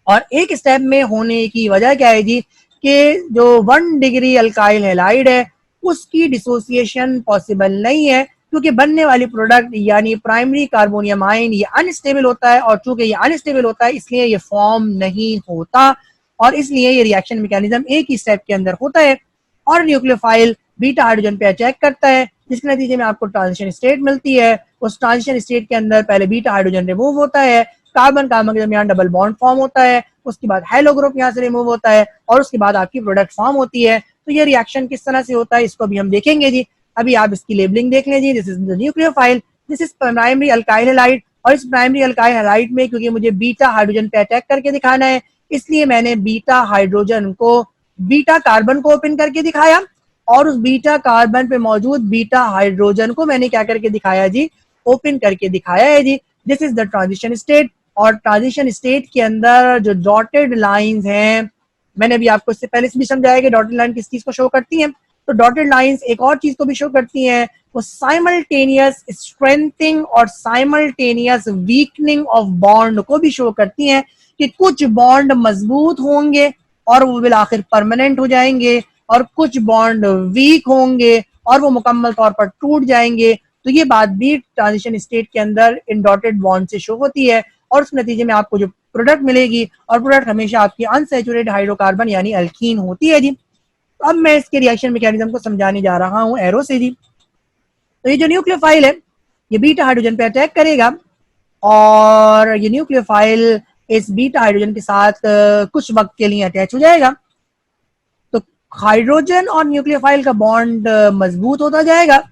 और एक स्टेप में होने की वजह क्या है जी, कि जो 1 डिग्री अल्काइल हैलाइड है उसकी डिसोसिएशन पॉसिबल नहीं है, क्योंकि बनने वाली प्रोडक्ट यानी प्राइमरी कार्बोनियम आयन ये अनस्टेबल होता है, और चूंकि ये अनस्टेबल होता है इसलिए ये फॉर्म नहीं होता, और इसलिए ये रिएक्शन मैकेनिज्म एक ही स्टेप के अंदर होता है। और न्यूक्लियोफाइल बीटा हाइड्रोजन पे अटैक करता है, जिसके नतीजे में आपको ट्रांजिशन स्टेट मिलती है। उस ट्रांजिशन स्टेट के अंदर पहले बीटा हाइड्रोजन रिमूव होता है, कार्बन कार्बन के दरमियान डबल बॉन्ड फॉर्म होता है, उसके बाद हेलो ग्रुप यहाँ से रिमूव होता है, और उसके बाद आपकी प्रोडक्ट फॉर्म होती है। तो ये रिएक्शन किस तरह से होता है इसको भी हम देखेंगे जी। अभी आप इसकी लेबलिंग देख लें जी। This is the nucleophile, this is primary alkyl halide, और इस प्राइमरी अल्काइल हैलाइड में क्योंकि मुझे बीटा हाइड्रोजन पे अटैक करके दिखाना है, इसलिए मैंने बीटा हाइड्रोजन को बीटा कार्बन को ओपन करके दिखाया, और उस बीटा कार्बन पे मौजूद बीटा हाइड्रोजन को मैंने क्या करके दिखाया जी, ओपन करके दिखाया है जी। This is the transition state, और ट्रांजिशन स्टेट के अंदर जो डॉटेड लाइंस हैं, मैंने अभी आपको इससे पहले भी समझाया कि डॉटेड लाइन किस चीज को शो करती हैं। तो डॉटेड लाइंस एक और चीज को भी शो करती हैं, वो साइमल्टेनियस स्ट्रेंथिंग और साइमल्टेनियस वीकनिंग ऑफ बॉन्ड को भी शो करती हैं, कि कुछ बॉन्ड मजबूत होंगे और वो बिल आखिर परमानेंट हो जाएंगे, और कुछ बॉन्ड वीक होंगे और वो मुकम्मल तौर पर टूट जाएंगे। तो ये बात भी ट्रांजिशन स्टेट के अंदर इन डॉटेड बॉन्ड से शो होती है, और उस नतीजे में आपको जो प्रोडक्ट मिलेगी, और प्रोडक्ट हमेशा आपकी अनसैचुरेटेड हाइड्रोकार्बन यानी अल्कीन होती है जी। तो अब मैं इसके रिएक्शन मैकेनिज्म को समझाने जा रहा हूँ एरो से जी। तो ये जो न्यूक्लियोफाइल है ये बीटा हाइड्रोजन पे अटैक करेगा, और ये न्यूक्लियोफाइल इस बीटा हाइड्रोजन के साथ कुछ वक्त के लिए अटैच हो जाएगा। तो हाइड्रोजन और न्यूक्लियोफाइल का बॉन्ड मजबूत होता जाएगा,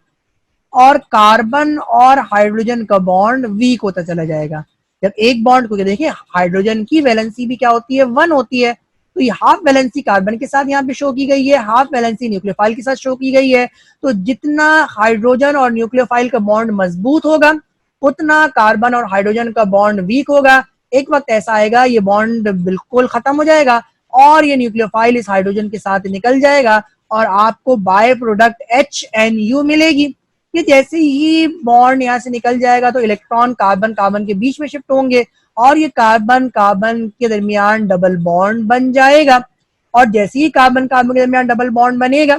और कार्बन और हाइड्रोजन का बॉन्ड वीक होता चला जाएगा। जब एक बॉन्ड को देखिए, हाइड्रोजन की वैलेंसी भी क्या होती है, 1 होती है, तो ये हाफ वैलेंसी कार्बन के साथ यहाँ पे शो की गई है, हाफ वैलेंसी न्यूक्लियोफाइल के साथ शो की गई है। तो जितना हाइड्रोजन और न्यूक्लियोफाइल का बॉन्ड मजबूत होगा उतना कार्बन और हाइड्रोजन का बॉन्ड वीक होगा। एक वक्त ऐसा आएगा ये बॉन्ड बिल्कुल खत्म हो जाएगा, और ये न्यूक्लियोफाइल इस हाइड्रोजन के साथ निकल जाएगा, और आपको बाय प्रोडक्ट HNU मिलेगी। कि जैसे ही बॉन्ड यहाँ से निकल जाएगा तो इलेक्ट्रॉन कार्बन कार्बन के बीच में शिफ्ट होंगे, और ये कार्बन कार्बन के दरमियान डबल बॉन्ड बन जाएगा। और जैसे ही कार्बन कार्बन के दरमियान डबल बॉन्ड बनेगा,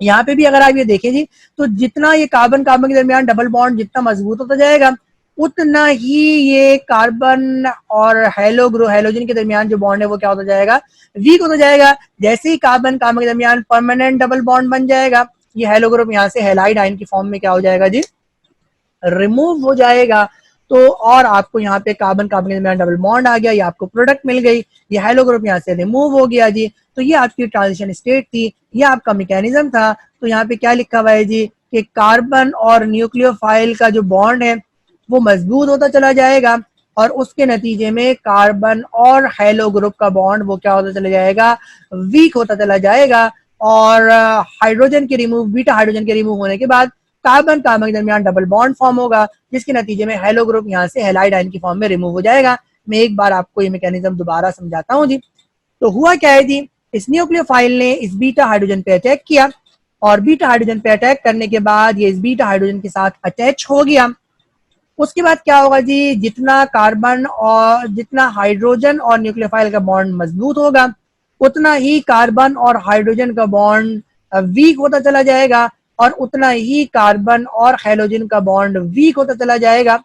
यहाँ पे भी अगर आप ये देखें जी, तो जितना ये कार्बन कार्बन के दरमियान डबल बॉन्ड जितना मजबूत होता जाएगा, उतना ही ये कार्बन और हेलोजन के दरमियान जो बॉन्ड है वो क्या होता जाएगा, वीक होता जाएगा। जैसे ही कार्बन कार्बन के दरमियान परमानेंट डबल बॉन्ड बन जाएगा, ये हेलो ग्रुप यहाँ से हेलाइड आयन की फॉर्म में क्या हो जाएगा जी, रिमूव हो जाएगा। तो और आपको यहाँ पे कार्बन कार्बन के दरमियान डबल बॉन्ड आ गया, ये आपको प्रोडक्ट मिल गई, ये हेलो ग्रुप यहाँ से रिमूव हो गया जी। तो ये आपकी ट्रांजिशन स्टेट थी, ये आपका मैकेनिज्म था। तो यहाँ पे क्या लिखा हुआ है जी कि कार्बन और न्यूक्लियोफाइल का जो बॉन्ड है वो मजबूत होता चला जाएगा और उसके नतीजे में कार्बन और हेलो ग्रुप का बॉन्ड वो क्या होता चला जाएगा, वीक होता चला जाएगा। और हाइड्रोजन के रिमूव, बीटा हाइड्रोजन के रिमूव होने के बाद कार्बन कार्बन के दरमियान डबल बॉन्ड फॉर्म होगा, जिसके नतीजे में हेलो ग्रुप यहाँ से हेलाइड आयन की फॉर्म में रिमूव हो जाएगा। मैं एक बार आपको ये मैकेनिज्म दोबारा समझाता हूँ जी। तो हुआ क्या है जी, इस न्यूक्लियोफाइल ने इस बीटा हाइड्रोजन पे अटैक किया और बीटा हाइड्रोजन पे अटैक करने के बाद ये इस बीटा हाइड्रोजन के साथ अटैच हो गया। उसके बाद क्या होगा जी, जितना कार्बन और जितना हाइड्रोजन और न्यूक्लियोफाइल का बॉन्ड मजबूत होगा उतना ही कार्बन और हाइड्रोजन का बॉन्ड वीक होता चला जाएगा और उतना ही कार्बन और हाइड्रोजन का बॉन्ड वीक होता चला जाएगा।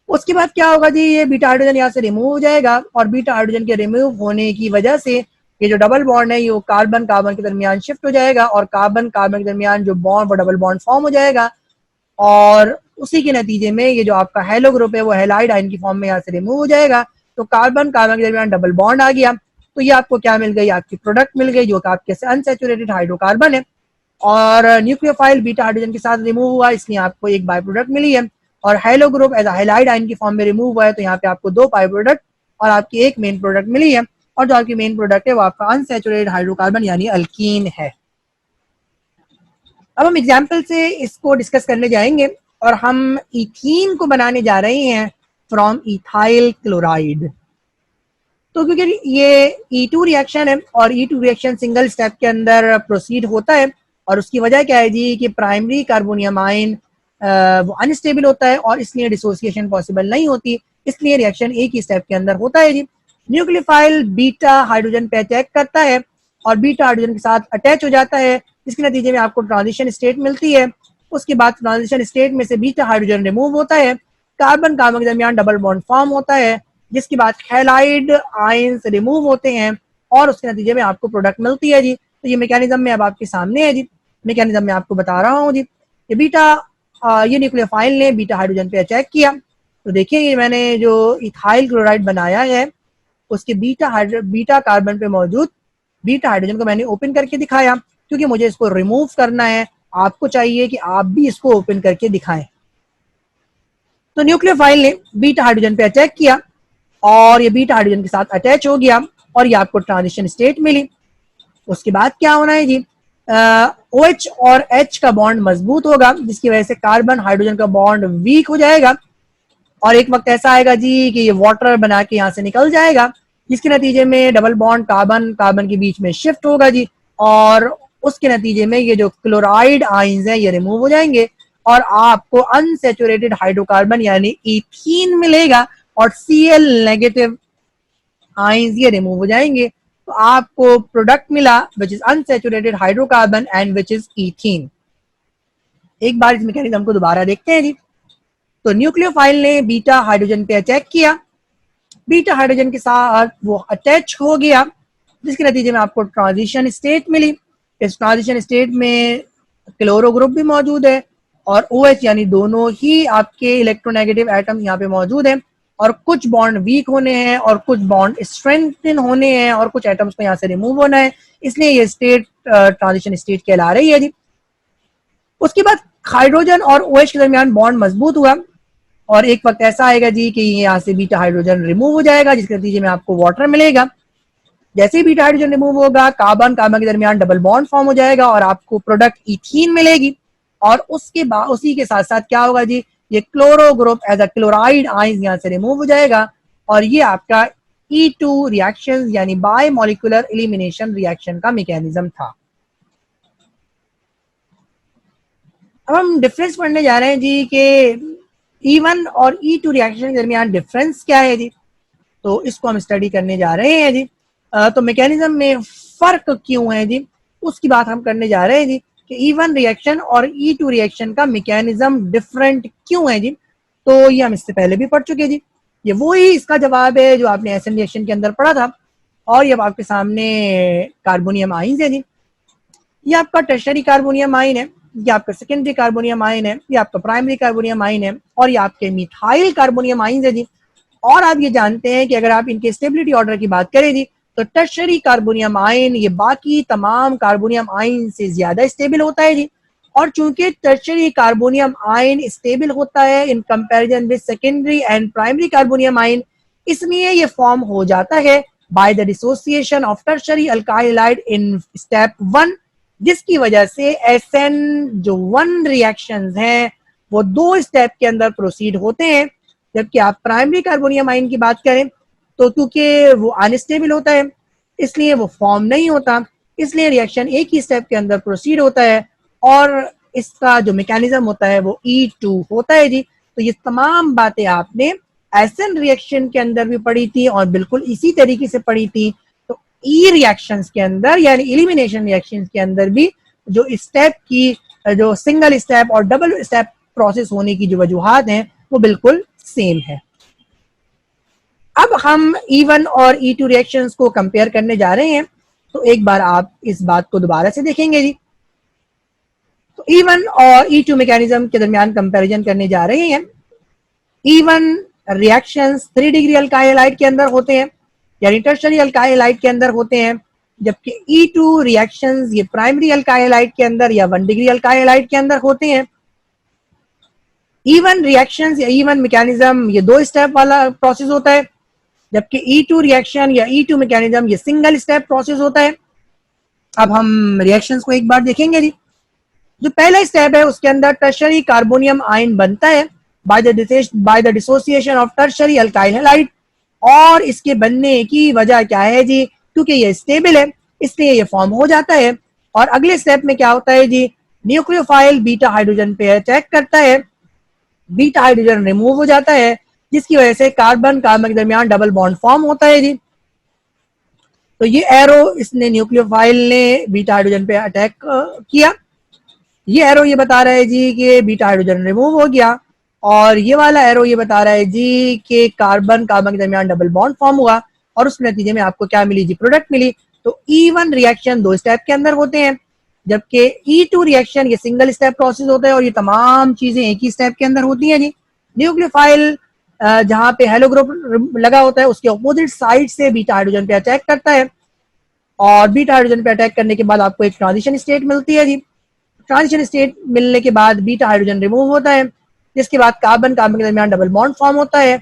उसके बाद क्या होगा जी, ये बीटा हाइड्रोजन यहाँ से रिमूव हो जाएगा और बीटा हाइड्रोजन के रिमूव होने की वजह से ये जो डबल बॉन्ड है ये कार्बन कार्बन के दरमियान शिफ्ट हो जाएगा और कार्बन कार्बन के दरमियान जो बॉन्ड वो डबल बॉन्ड फॉर्म हो जाएगा और उसी के नतीजे में ये जो आपका हेलो ग्रुप है वो हेलाइड आयन की फॉर्म में यहाँ से रिमूव हो जाएगा। तो कार्बन कार्बन के दरमियान डबल बॉन्ड आ गया, तो ये आपको क्या मिल गई, आपकी प्रोडक्ट मिल गई जो कि आपके अनसैचुरेटेड हाइड्रोकार्बन है। और न्यूक्लियोफाइल बीटा हाइड्रोजन के साथ रिमूव हुआ, इसलिए आपको एक बाय प्रोडक्ट मिली है और halo group as halide ion की फॉर्म में रिमूव हुआ है, तो यहाँ पे आपको दो बाय प्रोडक्ट और आपकी एक मेन प्रोडक्ट मिली है। और जो आपकी मेन प्रोडक्ट है वो आपका अनसैचुरेटेड हाइड्रोकार्बन यानी अल्कीन है। अब हम एग्जाम्पल से इसको डिस्कस करने जाएंगे और हम इथीन को बनाने जा रहे हैं फ्रॉम इथाइल क्लोराइड। तो क्योंकि ये E2 रिएक्शन है और E2 रिएक्शन सिंगल स्टेप के अंदर प्रोसीड होता है और उसकी वजह क्या है जी कि प्राइमरी कार्बोनियम आयन वो अनस्टेबल होता है और इसलिए डिसोसिएशन पॉसिबल नहीं होती, इसलिए रिएक्शन एक ही स्टेप के अंदर होता है जी। न्यूक्लियोफाइल बीटा हाइड्रोजन पे अटैक करता है और बीटा हाइड्रोजन के साथ अटैच हो जाता है, जिसके नतीजे में आपको ट्रांजिशन स्टेट मिलती है। उसके बाद ट्रांजिशन स्टेट में से बीटा हाइड्रोजन रिमूव होता है, कार्बन कार्बन के दरमियान डबल बॉन्ड फॉर्म होता है, जिसके बाद हैलाइड आयंस रिमूव होते हैं और उसके नतीजे में आपको प्रोडक्ट मिलती है जी। तो ये मैकेनिज्म में अब आपके सामने है जी, मैकेनिज्म में आपको बता रहा हूँ जी। ये ये न्यूक्लियोफाइल ने बीटा हाइड्रोजन पे अटैक किया, तो देखिए ये मैंने जो इथाइल क्लोराइड बनाया है उसके बीटा कार्बन पे मौजूद बीटा हाइड्रोजन को मैंने ओपन करके दिखाया, क्योंकि मुझे इसको रिमूव करना है। आपको चाहिए कि आप भी इसको ओपन करके दिखाएं। तो न्यूक्लियोफाइल ने बीटा हाइड्रोजन पे अटैक किया और ये बीटा हाइड्रोजन के साथ अटैच हो गया और ये आपको ट्रांजिशन स्टेट मिली। उसके बाद क्या होना है जी, OH और H का बॉन्ड मजबूत होगा, जिसकी वजह से कार्बन हाइड्रोजन का बॉन्ड वीक हो जाएगा और एक वक्त ऐसा आएगा जी कि ये वाटर बना के यहाँ से निकल जाएगा, जिसके नतीजे में डबल बॉन्ड कार्बन कार्बन के बीच में शिफ्ट होगा जी और उसके नतीजे में ये जो क्लोराइड आयंस हैं ये रिमूव हो जाएंगे और आपको अनसैचुरेटेड हाइड्रोकार्बन यानी इथीन मिलेगा और Cl नेगेटिव आयंस ये रिमूव हो जाएंगे, तो आपको प्रोडक्ट मिला which is unsaturated hydrocarbon and which is ethene. एक बार इस मैकेनिज्म को दोबारा देखते हैं जी। तो न्यूक्लियोफाइल ने बीटा हाइड्रोजन पे अटैक किया, बीटा हाइड्रोजन के साथ वो अटैच हो गया, जिसके नतीजे में आपको ट्रांजिशन स्टेट मिली। इस ट्रांजिशन स्टेट में क्लोरो ग्रुप भी मौजूद है और OH यानी दोनों ही आपके इलेक्ट्रोनेगेटिव एटम यहाँ पे मौजूद हैं और कुछ बॉन्ड वीक होने हैं और कुछ बॉन्ड स्ट्रेंथन होने हैं और कुछ एटम्स को यहाँ से रिमूव होना है, इसलिए ये स्टेट ट्रांजिशन स्टेट कहला रही है जी। उसके बाद हाइड्रोजन और OH के दरमियान बॉन्ड मजबूत हुआ और एक वक्त ऐसा आएगा जी कि यहाँ से बीटा हाइड्रोजन रिमूव हो जाएगा, जिसके नतीजे में आपको वाटर मिलेगा। जैसे ही बीटा हाइड्रोजन रिमूव होगा कार्बन कार्बन के दरमियान डबल बॉन्ड फॉर्म हो जाएगा और आपको प्रोडक्ट इथीन मिलेगी और उसके बाद उसी के साथ साथ क्या होगा जी, ये chloro group as a chloride ions यहाँ से रिमूव हो जाएगा और ये आपका E2 रिएक्शन यानी बाय मॉलिक्यूलर एलिमिनेशन रिएक्शन का मैकेनिज्म था। अब हम डिफरेंस पढ़ने जा रहे हैं जी कि E1 और E2 रिएक्शन के दरमियान डिफरेंस क्या है जी, तो इसको हम स्टडी करने जा रहे हैं जी। तो मैकेनिज्म में फर्क क्यों है जी, उसकी बात हम करने जा रहे हैं जी कि E1 रिएक्शन और E2 रिएक्शन का मैकेनिज्म डिफरेंट क्यों है जी। तो ये हम इससे पहले भी पढ़ चुके जी, ये वही इसका जवाब है जो आपने एसएन रिएक्शन के अंदर पढ़ा था और ये आपके सामने कार्बोनियम आयंस है जी। ये आपका टर्शरी कार्बोनियम आयन है ये आपका सेकेंडरी कार्बोनियम आयन है, ये आपका प्राइमरी कार्बोनियम आयन है, और ये आपके मिथाइल कार्बोनियम आयन है जी। और आप ये जानते हैं कि अगर आप इनके स्टेबिलिटी ऑर्डर की बात करें जी, तो टर्शरी कार्बोनियम आयन ये बाकी तमाम कार्बोनियम आयन से ज्यादा स्टेबल होता है जी। और चूंकि टर्शरी कार्बोनियम आयन स्टेबल होता है in comparison with secondary and primary carbonium ion, इसलिए ये फॉर्म हो जाता है by the dissociation of tertiary alkyl halide in step 1, जिसकी वजह से SN जो 1 रिएक्शंस हैं वो 2 स्टेप के अंदर प्रोसीड होते हैं। जबकि आप प्राइमरी कार्बोनियम आयन की बात करें तो क्योंकि वो अनस्टेबल होता है इसलिए वो फॉर्म नहीं होता, इसलिए रिएक्शन एक ही स्टेप के अंदर प्रोसीड होता है और इसका जो मैकेनिज्म होता है वो E2 होता है जी। तो ये तमाम बातें आपने एसन रिएक्शन के अंदर भी पढ़ी थी और बिल्कुल इसी तरीके से पढ़ी थी। तो ई रिएक्शंस के अंदर यानी एलिमिनेशन रिएक्शंस के अंदर भी जो स्टेप की जो सिंगल स्टेप और डबल स्टेप प्रोसेस होने की जो वजूहात हैं वो बिल्कुल सेम है। अब हम E1 और E2 रिएक्शंस को कंपेयर करने जा रहे हैं, तो एक बार आप इस बात को दोबारा से देखेंगे जी। तो E1 और E2 मैकेनिज्म के दरमियान कंपैरिजन करने जा रहे हैं। E1 reactions 3 degree alkyl halide के अंदर होते हैं यानी टर्शरी अल्काइल हैलाइड के अंदर होते हैं, जबकि E2 रिएक्शंस ये प्राइमरी अल्काइल हैलाइड के अंदर या 1 डिग्री अल्काइल हैलाइड के अंदर होते हैं। E1 रिएक्शंस या E1 मैकेनिज्म ये 2 स्टेप वाला प्रोसेस होता है, जबकि E2 रिएक्शन या E2 मैकेनिज्म ये सिंगल स्टेप प्रोसेस होता है। अब हम रिएक्शंस को एक बार देखेंगे जी। जो पहला स्टेप है उसके अंदर टर्शरी कार्बोनियम आयन बनता है by the dissociation of tertiary alkyl halide, और इसके बनने की वजह क्या है जी, क्योंकि ये स्टेबल है इसलिए ये फॉर्म हो जाता है। और अगले स्टेप में क्या होता है जी, न्यूक्लियोफाइल बीटा हाइड्रोजन पे अटैक करता है, बीटा हाइड्रोजन रिमूव हो जाता है, जिसकी वजह से कार्बन कार्बन के दरमियान डबल बॉन्ड फॉर्म होता है जी। तो ये एरो इसने न्यूक्लियोफाइल ने बीटा हाइड्रोजन पे अटैक किया, ये एरो ये बता रहा है जी कि बीटा हाइड्रोजन रिमूव हो गया, और ये वाला एरो ये बता रहा है जी कि कार्बन कार्बन के दरमियान डबल बॉन्ड फॉर्म हुआ और उस नतीजे में आपको क्या मिली जी, प्रोडक्ट मिली। तो E1 रिएक्शन 2 स्टेप के अंदर होते हैं, जबकि E2 रिएक्शन ये सिंगल स्टेप प्रोसेस होता है और ये तमाम चीजें एक ही स्टेप के अंदर होती हैं जी। न्यूक्लियोफाइल जहां पे हेलो ग्रुप लगा होता है उसके अपोजिट साइड से बीटा हाइड्रोजन पे अटैक करता है, और बीटा हाइड्रोजन पे अटैक करने के बाद आपको एक ट्रांजिशन स्टेट मिलती है जी। ट्रांजिशन स्टेट मिलने के बाद बीटा हाइड्रोजन रिमूव होता है, जिसके बाद कार्बन कार्बन के दरमियान डबल बॉन्ड फॉर्म होता है,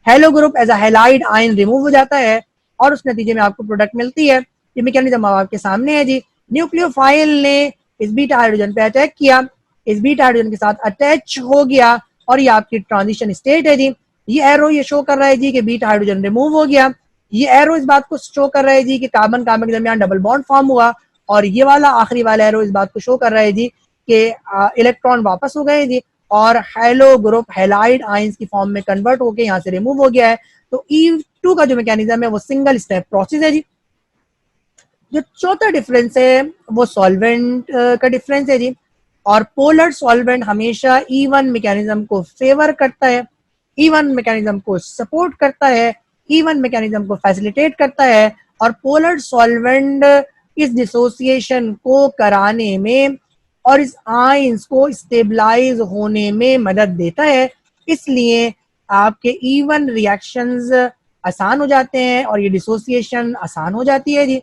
halo group as a halide ion remove हो जाता है और उस नतीजे में आपको प्रोडक्ट मिलती है। ये मैकेनिज्म आपके सामने है जी। न्यूक्लियोफाइल ने इस बीटा हाइड्रोजन पे अटैक किया, इस बीटा हाइड्रोजन के साथ अटैच हो गया और ये आपकी ट्रांजिशन स्टेट है जी। ये एरो ये शो कर रहा है जी कि बीटा हाइड्रोजन रिमूव हो गया, ये एरो इस बात को शो कर रहा है जी कि कार्बन कार्बन के दरमियान डबल बॉन्ड फॉर्म हुआ, और ये वाला आखिरी वाला एरो इस बात को शो कर रहा है जी कि इलेक्ट्रॉन वापस हो गए जी और हेलो ग्रुप हैलाइड आयंस की फॉर्म में कन्वर्ट होकर यहाँ से रिमूव हो गया है। तो E2 का जो मैकेनिज्म है वो सिंगल स्टेप प्रोसेस है जी। जो चौथा डिफरेंस है वो सॉल्वेंट का डिफरेंस है जी, और पोलर सॉल्वेंट हमेशा E1 मैकेनिज्म को फेवर करता है, E1 मैकेनिज्म को सपोर्ट करता है, E1 मैकेनिज्म को फैसिलिटेट करता है, और पोलर सॉल्वेंट इस डिसोसिएशन को कराने में और इस आयंस को स्टेबलाइज होने में मदद देता है। इसलिए आपके E1 रिएक्शंस आसान हो जाते हैं और ये डिसोसिएशन आसान हो जाती है जी।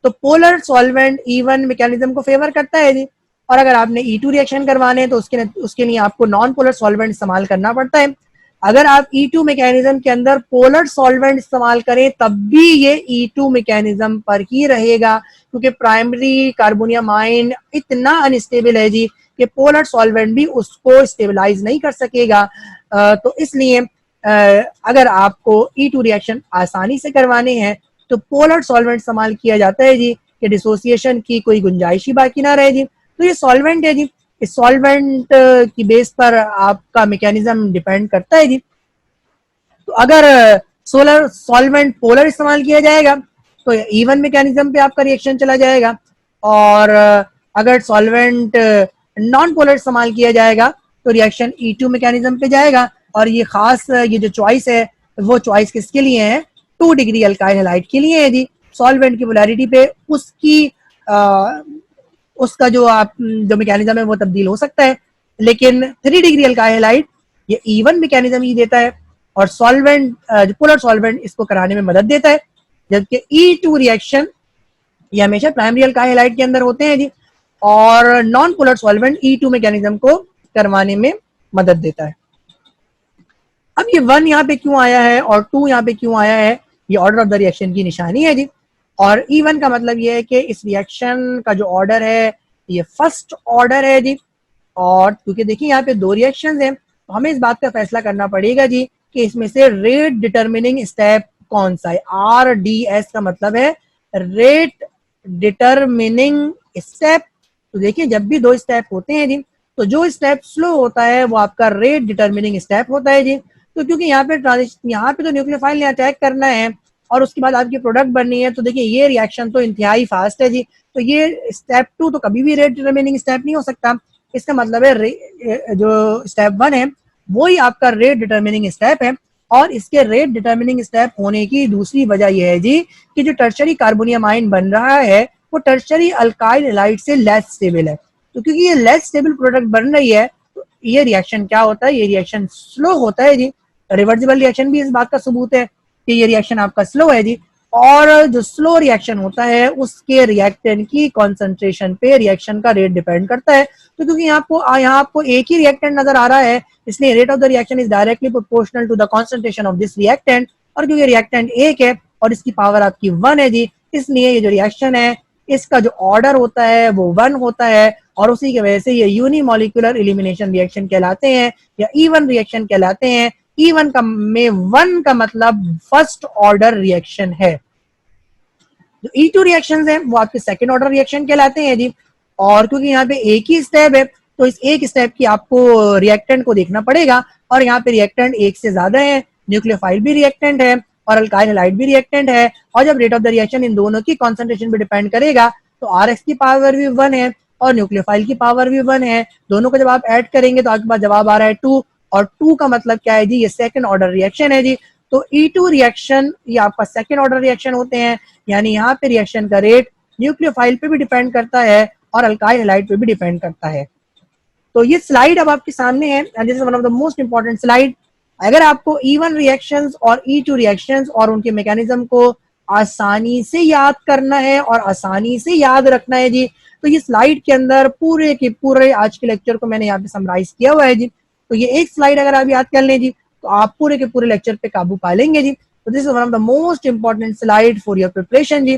तो पोलर सॉल्वेंट E1 मैकेनिज्म को फेवर करता है जी, और अगर आपने E2 रिएक्शन करवाने हैं तो उसके लिए आपको नॉन पोलर सॉल्वेंट इस्तेमाल करना पड़ता है। अगर आप E2 मैकेनिज्म के अंदर पोलर सॉल्वेंट इस्तेमाल करें तब भी ये E2 मैकेनिज्म पर ही रहेगा, क्योंकि प्राइमरी कार्बोनियम आयन इतना अनस्टेबल है जी कि पोलर सॉल्वेंट भी उसको स्टेबलाइज नहीं कर सकेगा। तो इसलिए अगर आपको E2 रिएक्शन आसानी से करवाने हैं तो पोलर सॉल्वेंट इस्तेमाल किया जाता है जी कि डिसोसिएशन की कोई गुंजाइश ही बाकी ना रहे जी। तो ये सॉल्वेंट है जी, इस सॉल्वेंट की बेस पर आपका मैकेनिज्म डिपेंड करता है जी। तो अगर सोलर सॉल्वेंट पोलर इस्तेमाल किया जाएगा तो E1 मैकेनिज्म पे आपका रिएक्शन चला जाएगा, और अगर सॉल्वेंट नॉन पोलर इस्तेमाल किया जाएगा तो रिएक्शन E2 मैकेनिज्म पे जाएगा। और ये खास ये जो चॉइस है वो चॉइस किसके लिए है, 2 डिग्री अल्काइल हैलाइड के लिए है जी। सॉल्वेंट की पोलैरिटी पे उसकी उसका जो मैकेनिज्म है वो तब्दील हो सकता है, लेकिन 3 डिग्री अल्काइल हैलाइड ये इवन मैकेनिज्म ही देता है और सॉल्वेंट पोलर सॉल्वेंट इसको कराने में मदद देता है, जबकि E2 रिएक्शन ये हमेशा प्राइमरी अल्काइल हैलाइड के अंदर होते हैं जी, और non polar solvent E2 mechanism को करवाने में मदद देता है। अब ये 1 यहाँ पे क्यों आया है और 2 यहाँ पे क्यों आया है, ये ऑर्डर ऑफ द रिएक्शन की निशानी है जी। और E1 का मतलब ये है कि इस रिएक्शन का जो ऑर्डर है ये फर्स्ट ऑर्डर है जी, और क्योंकि देखिए यहाँ पे 2 रिएक्शंस हैं तो हमें इस बात का फैसला करना पड़ेगा जी कि इसमें से रेट डिटर्मिनिंग स्टेप कौन सा है। RDS का मतलब है रेट डिटर्मिनिंग स्टेप। तो देखिए जब भी 2 स्टेप होते हैं जी, तो जो स्टेप स्लो होता है वो आपका रेट डिटर्मिनिंग स्टेप होता है जी। तो क्योंकि यहाँ पे तो न्यूक्लियोफाइल ने अटैक करना है और उसके बाद आपकी प्रोडक्ट बननी है, तो देखिए ये रिएक्शन तो इंतहाई फास्ट है जी, तो ये स्टेप 2 तो कभी भी रेट डिटर्मिनिंग स्टेप नहीं हो सकता। इसका मतलब है जो स्टेप 1 है वो ही आपका रेट डिटर्मिनिंग स्टेप है, और इसके रेट डिटर्मिनिंग स्टेप होने की दूसरी वजह यह है जी कि जो टर्शरी कार्बोनियम आयन बन रहा है वो टर्शरी अल्काइल हैलाइड से लेस स्टेबल है। तो क्योंकि ये लेस स्टेबल प्रोडक्ट बन रही है तो ये रिएक्शन क्या होता है, ये रिएक्शन स्लो होता है जी। रिवर्सिबल रिएक्शन भी इस बात का सबूत है कि ये रिएक्शन आपका स्लो है जी, और जो स्लो रिएक्शन होता है उसके रिएक्टेंट की कॉन्सेंट्रेशन पे रिएक्शन का रेट डिपेंड करता है। तो क्योंकि यहाँ आपको एक ही रिएक्टेंट नजर आ रहा है, इसलिए rate of the reaction is directly proportional to the concentration of this reactant, और क्योंकि रिएक्टेंट एक है और इसकी पावर आपकी 1 है जी, इसलिए ये जो रिएक्शन है इसका जो ऑर्डर होता है वो 1 होता है, और उसी की वजह से ये यूनिमोलिकुलर एलिमिनेशन रिएक्शन कहलाते हैं या E1 रिएक्शन कहलाते हैं। E1 का में 1 का मतलब फर्स्ट ऑर्डर रिएक्शन है। जो E2 रिएक्शंस हैं वो आपके सेकंड ऑर्डर रिएक्शन कहलाते हैं जी, और क्योंकि यहाँ पे एक ही स्टेप है तो इस एक स्टेप की आपको रिएक्टेंट को देखना पड़ेगा, और यहाँ पे रिएक्टेंट एक से ज्यादा है, न्यूक्लियोफाइल भी रिएक्टेंट है और अल्काइल हैलाइड भी रिएक्टेंट है, और जब रेट ऑफ द रिएक्शन इन दोनों की कॉन्सेंट्रेशन पे डिपेंड करेगा तो RX की पावर भी 1 है और न्यूक्लियोफाइल की पावर भी 1 है, दोनों को जब आप ऐड करेंगे तो आपके पास जवाब आ रहा है 2, और 2 का मतलब क्या है जी, ये सेकंड ऑर्डर रिएक्शन है जी। तो E2 रिएक्शन ये आपका सेकंड ऑर्डर रिएक्शन होते हैं, यानी यहाँ पे रिएक्शन का रेट न्यूक्लियोफाइल पे भी डिपेंड करता है और अल्काइल हैलाइड पे भी डिपेंड करता है। तो ये स्लाइड अब आपके सामने है and this is one of the most important slide. अगर आपको E1 रिएक्शंस और E2 रिएक्शंस और उनके मैकेनिज्म को आसानी से याद करना है और आसानी से याद रखना है जी, तो ये स्लाइड के अंदर पूरे के पूरे आज के लेक्चर को मैंने यहाँ पे समराइज किया हुआ है जी। तो ये एक स्लाइड अगर आप याद कर लें जी तो आप पूरे के पूरे लेक्चर पे काबू पा लेंगे जी। तो this is one of the most important slide for your preparation जी।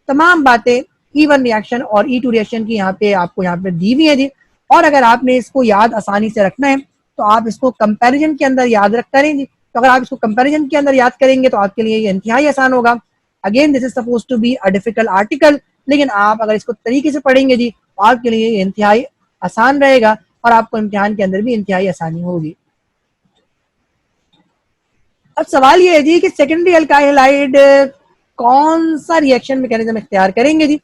तमाम बातें E1 रिएक्शन और E2 रिएक्शन की यहाँ पे आपको यहाँ पे दी हुई है जी, और अगर आपने इसको याद आसानी से रखना है तो आप इसको कंपैरिजन के अंदर याद रख करें जी। तो अगर आप इसको कंपैरिजन के अंदर याद करेंगे तो आपके लिए ये इंतहाई आसान होगा। Again this is suppose to be a difficult article, लेकिन आप अगर इसको तरीके से पढ़ेंगे जी तो आपके लिए ये इंतहाई आसान रहेगा और आपको इम्तिहान के अंदर भी इंतहाई आसानी होगी। अब सवाल ये है जी कि सेकेंडरी अल्काइल हैलाइड कौन सा रिएक्शन मैकेनिज्म इख्तियार करेंगे जी।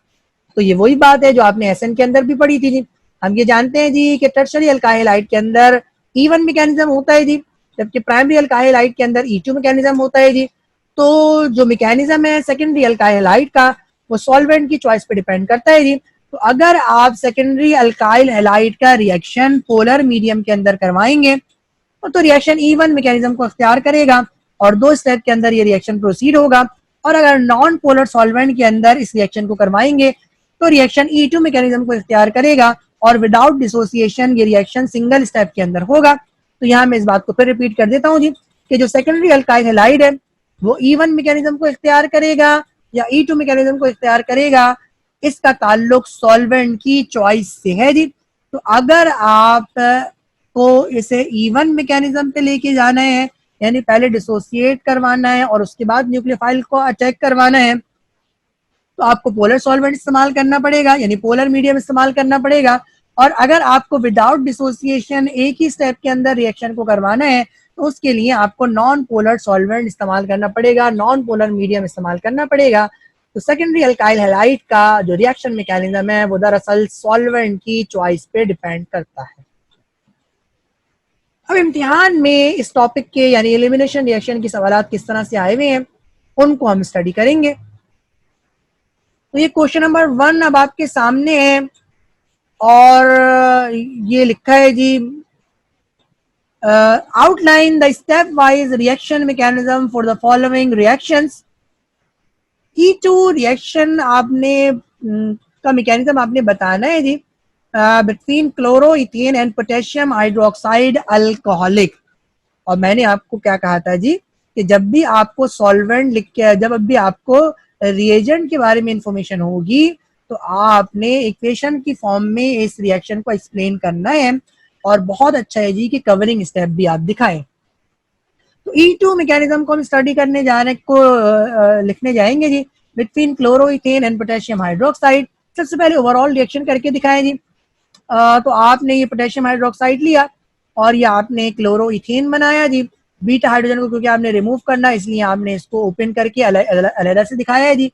तो ये वही बात है जो आपने एसएन के अंदर भी पढ़ी थी जी। हम ये जानते हैं जी कि टर्शरी अल्काइल हैलाइड के अंदर E1 मैकेनिज्म होता है जी, जबकि प्राइमरी अल्काइल हैलाइड के अंदर E2 मैकेनिज्म होता है जी। तो जो मैकेनिज्म है सेकेंडरी अल्काइल हैलाइड का वो सॉल्वेंट की चॉइस पे डिपेंड करता है जी। तो अगर आप सेकेंडरी अल्काइल हैलाइड का रिएक्शन पोलर मीडियम के अंदर करवाएंगे तो रिएक्शन E1 मैकेनिज्म को इख्तियार करेगा और 2 स्टेप के अंदर ये रिएक्शन प्रोसीड होगा, और अगर नॉन पोलर सॉल्वेंट के अंदर इस रिएक्शन को करवाएंगे तो रिएक्शन E2 मैकेनिज्म को इख्तियार करेगा और विदाउट डिसोसिएशन ये रिएक्शन सिंगल स्टेप के अंदर होगा। तो यहाँ मैं इस बात को फिर रिपीट कर देता हूँ जी कि जो सेकेंडरी अल्काइल हैलाइड है वो E1 मैकेनिज्म को इख्तियार करेगा या E2 मैकेनिज्म को इख्तियार करेगा, इसका ताल्लुक सॉल्वेंट की चॉइस से है जी। तो अगर आप को इसे E1 मैकेनिज्म पे लेके जाना है, यानी पहले डिसोसिएट करवाना है और उसके बाद न्यूक्लियोफाइल को अटैक करवाना है, तो आपको पोलर सॉल्वेंट इस्तेमाल करना पड़ेगा, यानी पोलर मीडियम इस्तेमाल करना पड़ेगा। और अगर आपको विदाउट डिसोसिएशन एक ही स्टेप के अंदर रिएक्शन को करवाना है तो उसके लिए आपको नॉन पोलर सॉल्वेंट इस्तेमाल करना पड़ेगा, नॉन पोलर मीडियम इस्तेमाल करना पड़ेगा। तो सेकेंडरी अल्काइल हैलाइड का जो रिएक्शन मैकेनिज्म है वो दरअसल सॉल्वेंट की चॉइस पे डिपेंड करता है। अब इम्तिहान में इस टॉपिक के यानी एलिमिनेशन रिएक्शन के सवाल किस तरह से आए हुए हैं उनको हम स्टडी करेंगे। तो ये क्वेश्चन नंबर 1 अब आपके सामने है और ये लिखा है जी outline the stepwise reaction mechanism for the following reactions. E2 reaction आपने का मैकेनिज्म आपने बताना है जी between chloroethane and potassium hydroxide alcoholic. और मैंने आपको क्या कहा था जी कि जब भी आपको सॉल्वेंट लिख के जब भी आपको रिएजेंट के बारे में इंफॉर्मेशन होगी तो आपने इक्वेशन की फॉर्म में इस रिएक्शन को एक्सप्लेन करना है। और बहुत अच्छा है जी कि कवरिंग स्टेप भी आप दिखाएं। तो E2 मैकेनिज्म को हम स्टडी करने जाने को लिखने जाएंगे जी between chloroethane and potassium hydroxide. सबसे पहले ओवरऑल रिएक्शन करके दिखाएं जी। तो आपने ये पोटेशियम हाइड्रोक्साइड लिया और ये आपने क्लोरोइथेन बनाया जी। बीटा हाइड्रोजन को क्योंकि आपने रिमूव करना इसलिए आपने इसको ओपन करके अलग से दिखाया है जी।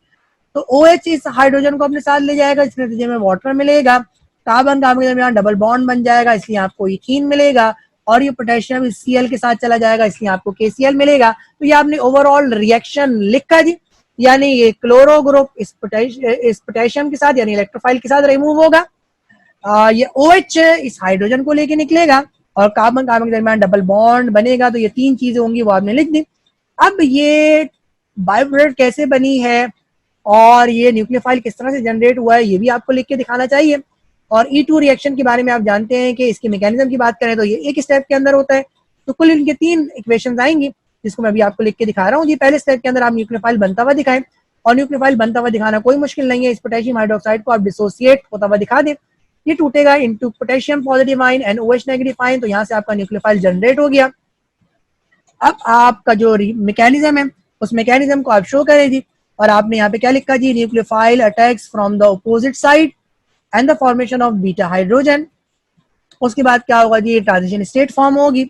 तो OH इस हाइड्रोजन को अपने साथ ले जाएगा, इस नतीजे में वाटर मिलेगा, कार्बन कार्बन के दरमियान डबल बॉन्ड बन जाएगा इसलिए आपको इथीन मिलेगा, और ये पोटेशियम इस Cl के साथ चला जाएगा इसलिए आपको KCl मिलेगा। तो ये आपने ओवरऑल रिएक्शन लिखा जी, यानी ये क्लोरो ग्रुप इस पोटेशियम के साथ यानी इलेक्ट्रोफाइल के साथ रिमूव होगा। ये OH इस हाइड्रोजन को लेके निकलेगा और कार्बन कार्बन के दरमियान डबल बॉन्ड बनेगा। तो ये तीन चीजें होंगी वो आपने लिख दी। अब ये बायोप्रोडक्ट कैसे बनी है और ये न्यूक्लियोफाइल किस तरह से जनरेट हुआ है ये भी आपको लिख के दिखाना चाहिए। और E2 रिएक्शन के बारे में आप जानते हैं कि इसके मैकेनिज्म की बात करें तो ये एक स्टेप के अंदर होता है। तो कुल इनके 3 इक्वेशंस आएंगी जिसको मैं अभी आपको लिख के दिखा रहा हूँ जी। पहले स्टेप के अंदर आप न्यूक्लियोफाइल बनता हुआ दिखाएं, और न्यूक्लियोफाइल बनता हुआ दिखाना कोई मुश्किल नहीं है। इस पोटेशियम हाइड्रोक्साइड को आप डिसोसिएट होता हुआ दिखा दें, ये टूटेगा into potassium positive ion and OH negative ion. तो यहाँ से आपका न्यूक्लियोफाइल जनरेट हो गया। अब आपका जो मैकेनिज्म है उस मैकेनिज्म को आप शो करें जी। और आपने यहाँ पे क्या लिखा जी, nucleophile attacks from the opposite side and the formation of beta hydrogen. उसके बाद क्या होगा जी, ट्रांजिशन स्टेट फॉर्म होगी।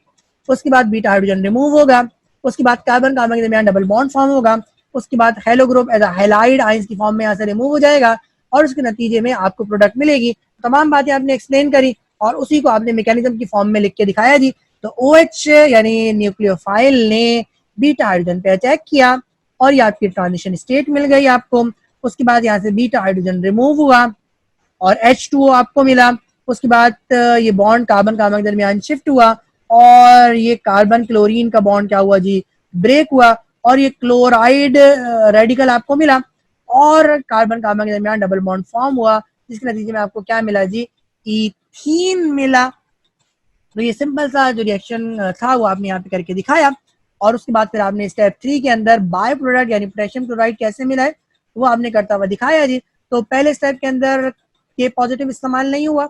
उसके बाद बीटा हाइड्रोजन रिमूव होगा। उसके बाद कार्बन कार्बन के दरमियान डबल बॉन्ड फॉर्म होगा। उसके बाद halo group as halide ions की फॉर्म में यहाँ से रिमूव हो जाएगा और उसके नतीजे में आपको प्रोडक्ट मिलेगी। तमाम बातें आपने एक्सप्लेन करी और उसी को आपने मैकेनिज्म की फॉर्म में लिख के दिखाया जी। तो OH यानी न्यूक्लियोफाइल ने बीटा हाइड्रोजन पे अटैक किया और ये आपकी ट्रांजिशन स्टेट मिल गई आपको। उसके बाद यहाँ से बीटा हाइड्रोजन रिमूव हुआ और H2O आपको मिला। उसके बाद ये बॉन्ड कार्बन कार्बन के दरमियान शिफ्ट हुआ और ये कार्बन क्लोरीन का बॉन्ड क्या हुआ जी, ब्रेक हुआ और ये क्लोराइड रेडिकल आपको मिला और कार्बन कार्बन के दरमियान डबल बॉन्ड फॉर्म हुआ, जिसके नतीजे में आपको क्या मिला जी, इथीन मिला। तो ये सिंपल सा जो रिएक्शन था वो आपने यहाँ पे करके दिखाया। और उसके बाद फिर आपने स्टेप 3 के अंदर बाय प्रोडक्ट यानी पोटेशियम क्लोराइड कैसे मिला है वो आपने करता हुआ दिखाया जी। तो पहले स्टेप के अंदर के पॉजिटिव इस्तेमाल नहीं हुआ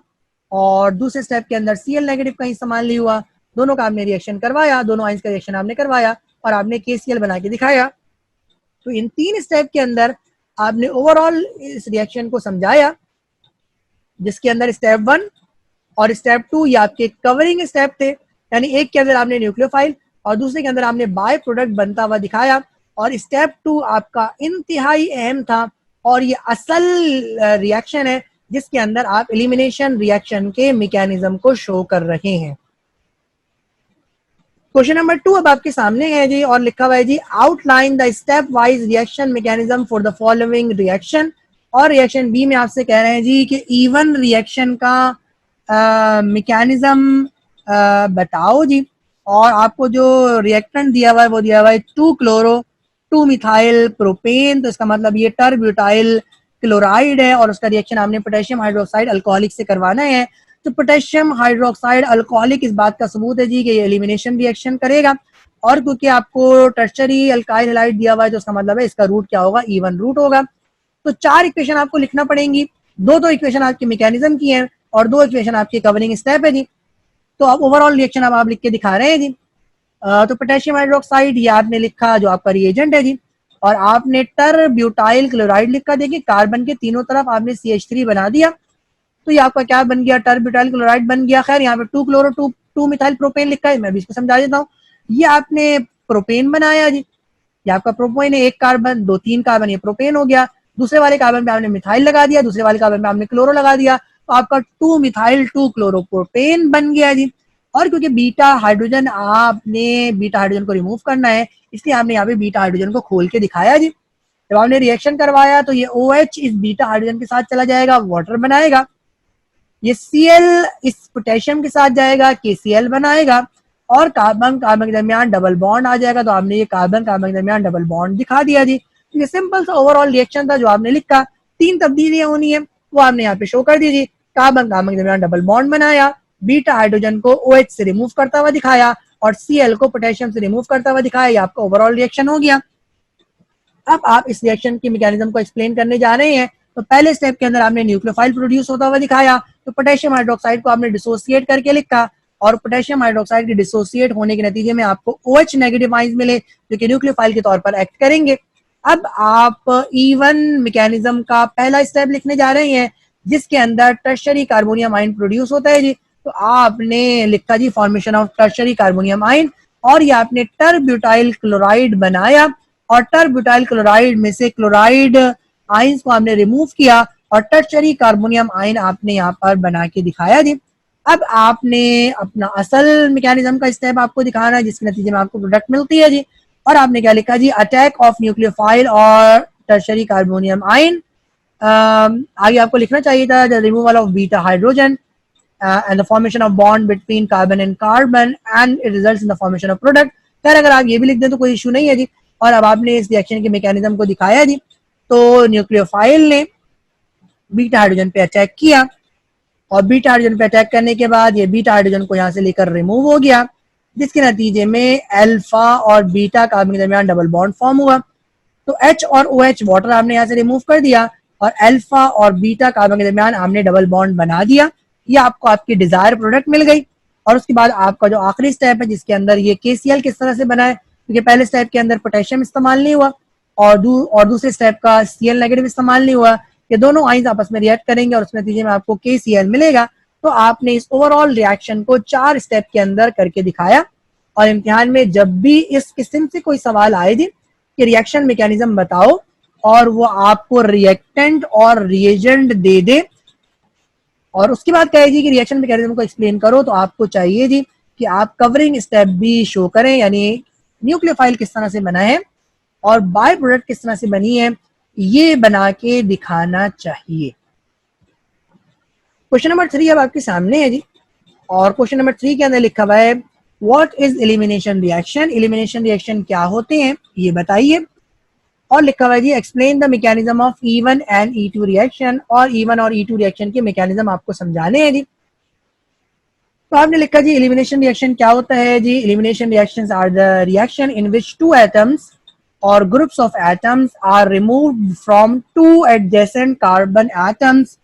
और दूसरे स्टेप के अंदर Cl नेगेटिव का इस्तेमाल नहीं हुआ। दोनों का आपने रिएक्शन करवाया, दोनों आइंस का रिएक्शन आपने करवाया और आपने KCl बना के दिखाया। तो इन 3 स्टेप के अंदर आपने ओवरऑल इस रिएक्शन को समझाया, जिसके अंदर स्टेप 1 और स्टेप 2 ये आपके कवरिंग स्टेप थे। यानी एक के अंदर आपने न्यूक्लियोफाइल और दूसरे के अंदर आपने बाय प्रोडक्ट बनता हुआ दिखाया। और स्टेप 2 आपका इंतहाई अहम था और ये असल रिएक्शन है जिसके अंदर आप एलिमिनेशन रिएक्शन के मैकेनिज्म को शो कर रहे हैं। क्वेश्चन नंबर 2 अब आपके सामने है जी और लिखा हुआ है जी, outline the stepwise reaction mechanism for the following reaction. और रिएक्शन बी में आपसे कह रहे हैं जी कि इवन रिएक्शन का मैकेनिज्म बताओ जी। और आपको जो रिएक्टेंट दिया हुआ है वो दिया हुआ है 2 क्लोरो 2 मिथाइल प्रोपेन। तो इसका मतलब ये टरब्यूटाइल क्लोराइड है और उसका रिएक्शन आपने पोटेशियम हाइड्रोक्साइड अल्कोहलिक से करवाना है। तो पोटेशियम हाइड्रोक्साइड अल्कोहलिक इस बात का सबूत है जी कि ये एलिमिनेशन रिएक्शन करेगा। और क्योंकि आपको टर्शरी अल्काइल हैलाइड दिया हुआ है तो इसका मतलब है इसका रूट क्या होगा, इवन रूट होगा। तो 4 इक्वेशन आपको लिखना पड़ेंगी, 2 इक्वेशन आपके मैकेनिज्म की हैं और 2 इक्वेशन आपकी कवरिंग स्टेप है जी। तो अब ओवरऑल रिएक्शन अब आप लिख के दिखा रहे हैं जी। तो पोटेशियम हाइड्रोक्साइड ये आपने लिखा जो आपका रिएजेंट है जी, और आपने टरब्यूटाइल क्लोराइड लिखा। देखिए कार्बन के तीनों तरफ आपने CH3 बना दिया तो ये आपका क्या बन गया, टरब्यूटाइल क्लोराइड बन गया। खैर यहाँ पे 2 क्लोरो 2 मिथाइल प्रोपेन लिखा है, मैं भी इसको समझा देता हूँ। ये आपने प्रोपेन बनाया जी, ये आपका प्रोपेन है, एक कार्बन 2 3 कार्बन, ये प्रोपेन हो गया। दूसरे वाले कार्बन पे आपने मिथाइल लगा दिया, दूसरे वाले कार्बन पे आपने क्लोरो लगा दिया, तो आपका 2 मिथाइल 2 क्लोरो प्रोपेन बन गया जी। और क्योंकि बीटा हाइड्रोजन आपने बीटा हाइड्रोजन को रिमूव करना है इसलिए आपने यहाँ पे बीटा हाइड्रोजन को खोल के दिखाया जी। जब आपने रिएक्शन करवाया तो ये OH इस बीटा हाइड्रोजन के साथ चला जाएगा, वाटर बनाएगा ये Cl इस पोटेशियम के साथ जाएगा, KCl बनाएगा और कार्बन कार्बन के दरमियान डबल बॉन्ड आ जाएगा। तो आपने ये कार्बन कार्बन के दरमियान डबल बॉन्ड दिखा दिया जी। ये सिंपल सा ओवरऑल रिएक्शन था जो आपने लिखा। 3 तब्दीलियां होनी है वो आपने यहाँ पे शो कर दी जी। कार्बन कार्बन के दरमियान डबल बॉन्ड बनाया, बीटा हाइड्रोजन को OH से रिमूव करता हुआ दिखाया और Cl को पोटेशियम से रिमूव करता हुआ दिखाया। ये आपका ओवरऑल रिएक्शन हो गया। अब आप इस रिएक्शन की मैकेनिज्म को एक्सप्लेन करने जा रहे हैं। तो पहले स्टेप के अंदर आपने न्यूक्लियोफाइल प्रोड्यूस होता हुआ दिखाया। तो पोटेशियम हाइड्रोक्साइड को आपने डिसोसिएट करके लिखा और पोटेशियम हाइड्रोक्साइड के डिसोसिएट होने के नतीजे में आपको OH नेगेटिव आयंस मिले जो कि न्यूक्लियोफाइल के तौर पर एक्ट करेंगे। अब आप इवन मैकेनिज्म का पहला स्टेप लिखने जा रहे हैं जिसके अंदर टर्शरी कार्बोनियम आयन प्रोड्यूस होता है जी। तो आपने लिखा जी formation of tertiary carbonium ion और ये आपने टरब्यूटाइल क्लोराइड बनाया और टरब्यूटाइल क्लोराइड में से क्लोराइड आयंस को आपने रिमूव किया और टर्शरी कार्बोनियम आयन आपने यहाँ पर बना के दिखाया जी। अब आपने अपना असल मैकेनिज्म का स्टेप आपको दिखाना है जिसके नतीजे में आपको प्रोडक्ट मिलती है जी। और आपने क्या लिखा जी, अटैक ऑफ न्यूक्लियोफाइल और टर्शरी कार्बोनियम आयन। आगे आपको लिखना चाहिए था the removal of beta hydrogen and the formation of bond between carbon and carbon and it results in the formation of product। खैर अगर आप ये भी लिख दें तो कोई इशू नहीं है जी। और अब आपने इस रिएक्शन के मैकेनिज्म को दिखाया जी। तो न्यूक्लियोफाइल ने बीटा हाइड्रोजन पे अटैक किया और बीटा हाइड्रोजन पे अटैक करने के बाद ये बीटा हाइड्रोजन को यहाँ से लेकर रिमूव हो गया जिसके नतीजे में अल्फा और बीटा कार्बन के दरमियान डबल बॉन्ड फॉर्म हुआ। तो H और OH वाटर आपने यहाँ से रिमूव कर दिया और अल्फा और बीटा कार्बन के दरमियान आपने डबल बॉन्ड बना दिया। ये आपको आपकी डिजायर प्रोडक्ट मिल गई। और उसके बाद आपका जो आखिरी स्टेप है जिसके अंदर ये KCl किस तरह से बना है, क्योंकि पहले स्टेप के अंदर पोटेशियम इस्तेमाल नहीं हुआ और दूसरे स्टेप का Cl नेगेटिव इस्तेमाल नहीं हुआ। ये दोनों आइंस आपस में रिएक्ट करेंगे और उस नतीजे में आपको KCl मिलेगा। तो आपने इस ओवरऑल रिएक्शन को 4 स्टेप के अंदर करके दिखाया और इम्तिहान में जब भी इस किस्म से कोई सवाल आए दी कि रिएक्शन मैकेनिज्म बताओ और वो आपको रिएक्टेंट और रिएजेंट दे दे और उसके बाद कहे जी कि रिएक्शन मैकेनिज्म को एक्सप्लेन करो, तो आपको चाहिए जी कि आप कवरिंग स्टेप भी शो करें, यानी न्यूक्लियोफाइल किस तरह से बना है और बाय प्रोडक्ट किस तरह से बनी है ये बना के दिखाना चाहिए। क्वेश्चन नंबर 3 अब आपके सामने है जी और क्वेश्चन नंबर 3 के अंदर लिखा हुआ है what is elimination reaction. Elimination reaction क्या होते हैं ये बताइए। और लिखा हुआ है जी explain the mechanism of E1 and E2 reaction. और E1 और E2 रिएक्शन के मैकेनिज्म आपको समझाने हैं जी। तो आपने लिखा जी एलिमिनेशन रिएक्शन क्या होता है जी। Elimination reactions are the reaction in which 2 atoms or groups of atoms are removed from 2 adjacent carbon atoms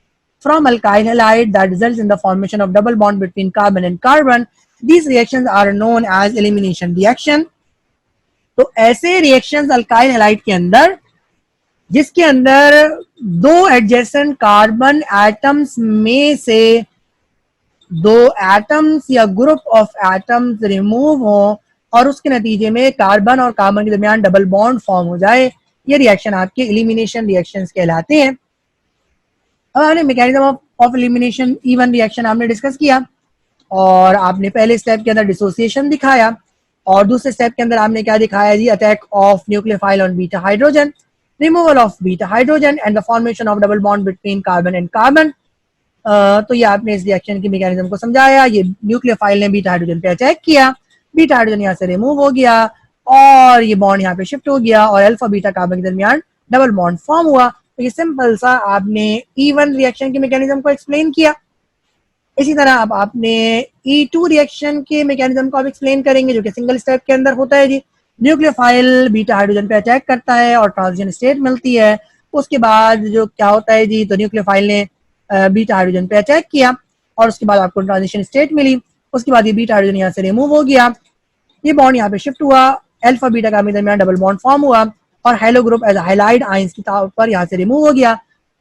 from alkyl halide that results in the formation of double bond between carbon and carbon. These reactions are known as elimination reaction। तो ऐसे reactions alkyl halide के अंदर जिसके अंदर 2 adjacent carbon atoms में से 2 atoms या group of atoms remove हो और उसके नतीजे में कार्बन और कार्बन के दरमियान डबल बॉन्ड फॉर्म हो जाए, ये रिएक्शन आपके एलिमिनेशन रिएक्शंस कहलाते हैं। अब आपने mechanism of elimination E1 reaction आपने डिस्कस किया और आपने पहले स्टेप के अंदर डिसोसिएशन दिखाया और दूसरे स्टेप के अंदर आपने क्या दिखाया जी, attack of nucleophile on beta hydrogen, removal of beta hydrogen and the formation of double bond between carbon and carbon. तो ये आपने इस रिएक्शन की मैकेनिज्म को समझाया। ये न्यूक्लियोफाइल ने बीटा हाइड्रोजन पे अटैक किया, बीटा हाइड्रोजन यहाँ से रिमूव हो गया और ये बॉन्ड यहाँ पे शिफ्ट हो गया और अल्फा बीटा कार्बन के दरमियान डबल बॉन्ड फॉर्म हुआ। तो ये सिंपल सा आपने E1 रिएक्शन के मैकेनिज्म को एक्सप्लेन किया। इसी तरह अब आपने E2 रिएक्शन के मैकेनिज्म को आप एक्सप्लेन करेंगे जो कि सिंगल स्टेप के अंदर होता है जी। न्यूक्लियोफाइल बीटा हाइड्रोजन पे अटैक करता है और ट्रांजिशन स्टेट मिलती है। उसके बाद जो क्या होता है जी, तो न्यूक्लियोफाइल ने बीटा हाइड्रोजन पे अटैक किया और उसके बाद आपको ट्रांजिशन स्टेट मिली। उसके बाद ये बीटा हाइड्रोजन यहाँ से रिमूव हो गया, ये बॉन्ड यहाँ पे शिफ्ट हुआ, अल्फा बीटा कार्बन के दरमियान डबल बॉन्ड फॉर्म हुआ और halo group as halide ions के तौर पर यहाँ से रिमूव हो गया।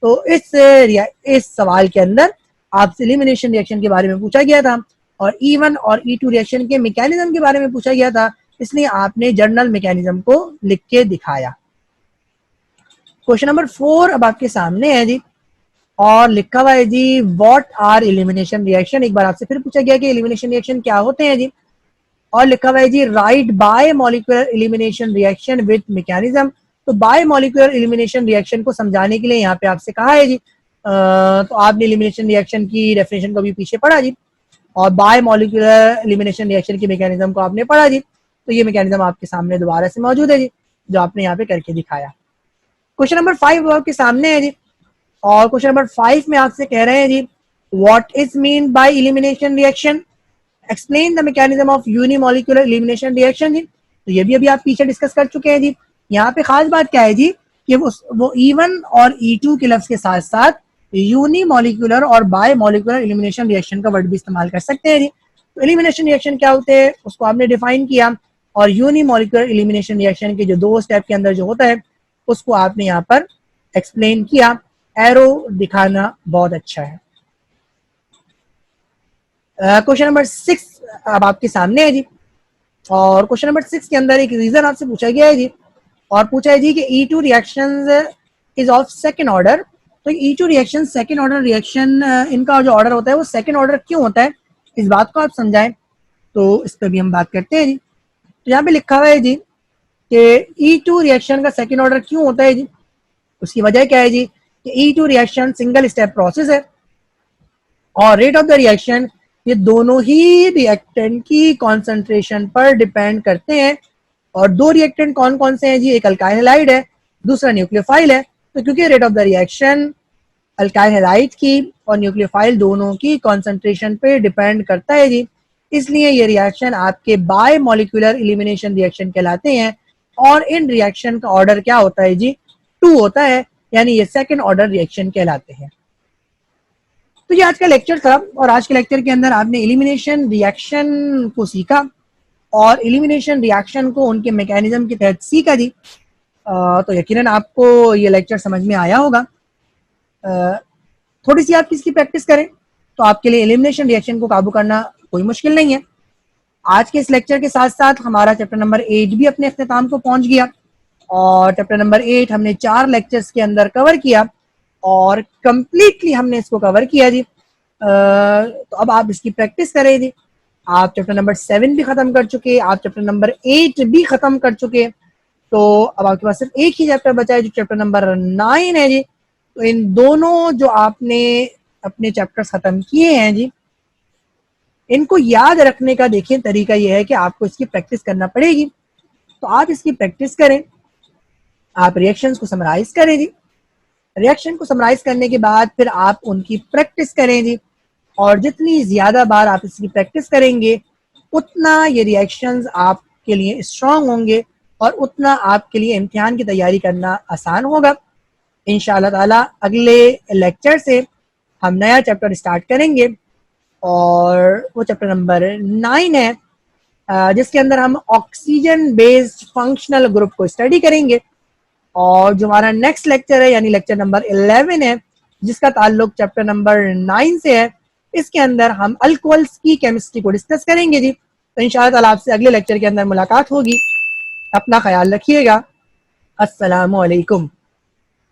तो इस सवाल के अंदर आपसे एलिमिनेशन रिएक्शन के बारे में पूछा गया था और E1 और E2 रिएक्शन के मैकेनिज्म के बारे में पूछा गया था, इसलिए आपने जर्नल मैकेनिज्म को लिख के दिखाया। क्वेश्चन नंबर 4 अब आपके सामने है जी और लिखा हुआ है जी व्हाट आर एलिमिनेशन रिएक्शन। एक बार आपसे फिर पूछा गया कि एलिमिनेशन रिएक्शन क्या होते हैं जी और लिखा हुआ है जी right bimolecular elimination reaction with mechanism. तो बाय मॉलिक्यूलर एलिमिनेशन रिएक्शन को समझाने के लिए यहाँ पे आपसे कहा है जी तो आपने एलिमिनेशन रिएक्शन की डेफिनेशन को भी पीछे पढ़ा जी, और बाय मॉलिक्यूलर एलिमिनेशन रिएक्शन की मैकेनिज्म को आपने पढ़ा जी। तो ये मैकेनिज्म आपके सामने दोबारा से मौजूद है जी, जो आपने यहाँ पे करके दिखाया। क्वेश्चन नंबर 5 आपके सामने है जी, और क्वेश्चन नंबर 5 में आपसे कह रहे हैं जी, what is mean by elimination reaction, explain the mechanism of unimolecular elimination reaction जी। तो ये भी अभी आप पीछे डिस्कस कर चुके हैं जी। यहाँ पे खास बात क्या है जी, कि वो E1 और E2 के लफ्ज के साथ साथ यूनिमोलिकुलर और बाय मॉलिकुलर एलिमिनेशन रिएक्शन का वर्ड भी इस्तेमाल कर सकते हैं जी। तो एलिमिनेशन रिएक्शन क्या होते हैं उसको आपने डिफाइन किया, और यूनिमोलिकुलर एलिमिनेशन रिएक्शन के जो 2 स्टेप के अंदर जो होता है उसको आपने यहाँ पर एक्सप्लेन किया। एरो दिखाना बहुत अच्छा है। क्वेश्चन नंबर 6 अब आपके सामने है जी, और क्वेश्चन नंबर 6 के अंदर एक रीजन आपसे पूछा गया है जी, और पूछा है जी कि E2 reactions is of second order. तो E2 reaction second order reaction, इनका जो ऑर्डर होता है वो सेकंड ऑर्डर क्यों होता है, इस बात को आप समझाएं। तो इस पर भी हम बात करते हैं जी। तो यहाँ पे लिखा हुआ है जी कि E2 रिएक्शन का सेकंड ऑर्डर क्यों होता है जी। उसकी वजह क्या है जी, कि E2 reaction single step process है, और रेट ऑफ द रिएक्शन ये दोनों ही रिएक्टेंट की कॉन्सेंट्रेशन पर डिपेंड करते हैं। और 2 रिएक्टेंट कौन कौन से हैं जी, एक अल्काइल हैलाइड है, दूसरा न्यूक्लियोफाइल है। तो क्योंकि rate of the reaction alkyl halide की और न्यूक्लियोफाइल दोनों की कॉन्सेंट्रेशन पे डिपेंड करता है जी, इसलिए ये रिएक्शन आपके बाय मॉलिक्यूलर एलिमिनेशन रिएक्शन कहलाते हैं। और इन रिएक्शन का ऑर्डर क्या होता है जी, 2 होता है, यानी ये सेकेंड ऑर्डर रिएक्शन कहलाते हैं। तो ये आज का लेक्चर था, और आज के लेक्चर के अंदर आपने एलिमिनेशन रिएक्शन को सीखा, और एलिमिनेशन रिएक्शन को उनके मैकेनिज्म के तहत सीखा जी। तो यकीनन आपको ये लेक्चर समझ में आया होगा। थोड़ी सी आप इसकी प्रैक्टिस करें तो आपके लिए एलिमिनेशन रिएक्शन को काबू करना कोई मुश्किल नहीं है। आज के इस लेक्चर के साथ साथ हमारा चैप्टर नंबर 8 भी अपने अख्ताम को पहुंच गया, और चैप्टर नंबर 8 हमने 4 लेक्चर्स के अंदर कवर किया, और कंप्लीटली हमने इसको कवर किया जी। तो अब आप इसकी प्रैक्टिस करें जी। आप चैप्टर नंबर 7 भी खत्म कर चुके, आप चैप्टर नंबर 8 भी खत्म कर चुके, तो अब आपके पास सिर्फ एक ही चैप्टर बचा है जो चैप्टर नंबर 9 है जी। तो इन दोनों जो आपने अपने चैप्टर्स खत्म किए हैं जी, इनको याद रखने का देखिए तरीका यह है कि आपको इसकी प्रैक्टिस करना पड़ेगी। तो आप इसकी प्रैक्टिस करें, आप रिएक्शंस को समराइज करें जी। रिएक्शन को समराइज करने के बाद फिर आप उनकी प्रैक्टिस करें जी, और जितनी ज्यादा बार आप इसकी प्रैक्टिस करेंगे उतना ये रिएक्शंस आपके लिए स्ट्रांग होंगे, और उतना आपके लिए इम्तिहान की तैयारी करना आसान होगा। इंशाअल्लाह ताला अगले लेक्चर से हम नया चैप्टर स्टार्ट करेंगे, और वो चैप्टर नंबर 9 है, जिसके अंदर हम ऑक्सीजन बेस्ड फंक्शनल ग्रुप को स्टडी करेंगे। और जो हमारा नेक्स्ट लेक्चर है यानी लेक्चर नंबर 11 है, जिसका ताल्लुक चैप्टर नंबर 9 से है, इसके अंदर हम अल्कोहल्स की केमिस्ट्री को डिस्कस करेंगे जी। तो इंशाअल्लाह ताला आपसे अगले लेक्चर के अंदर मुलाकात होगी। अपना ख्याल रखिएगा। अस्सलामु अलैकुम।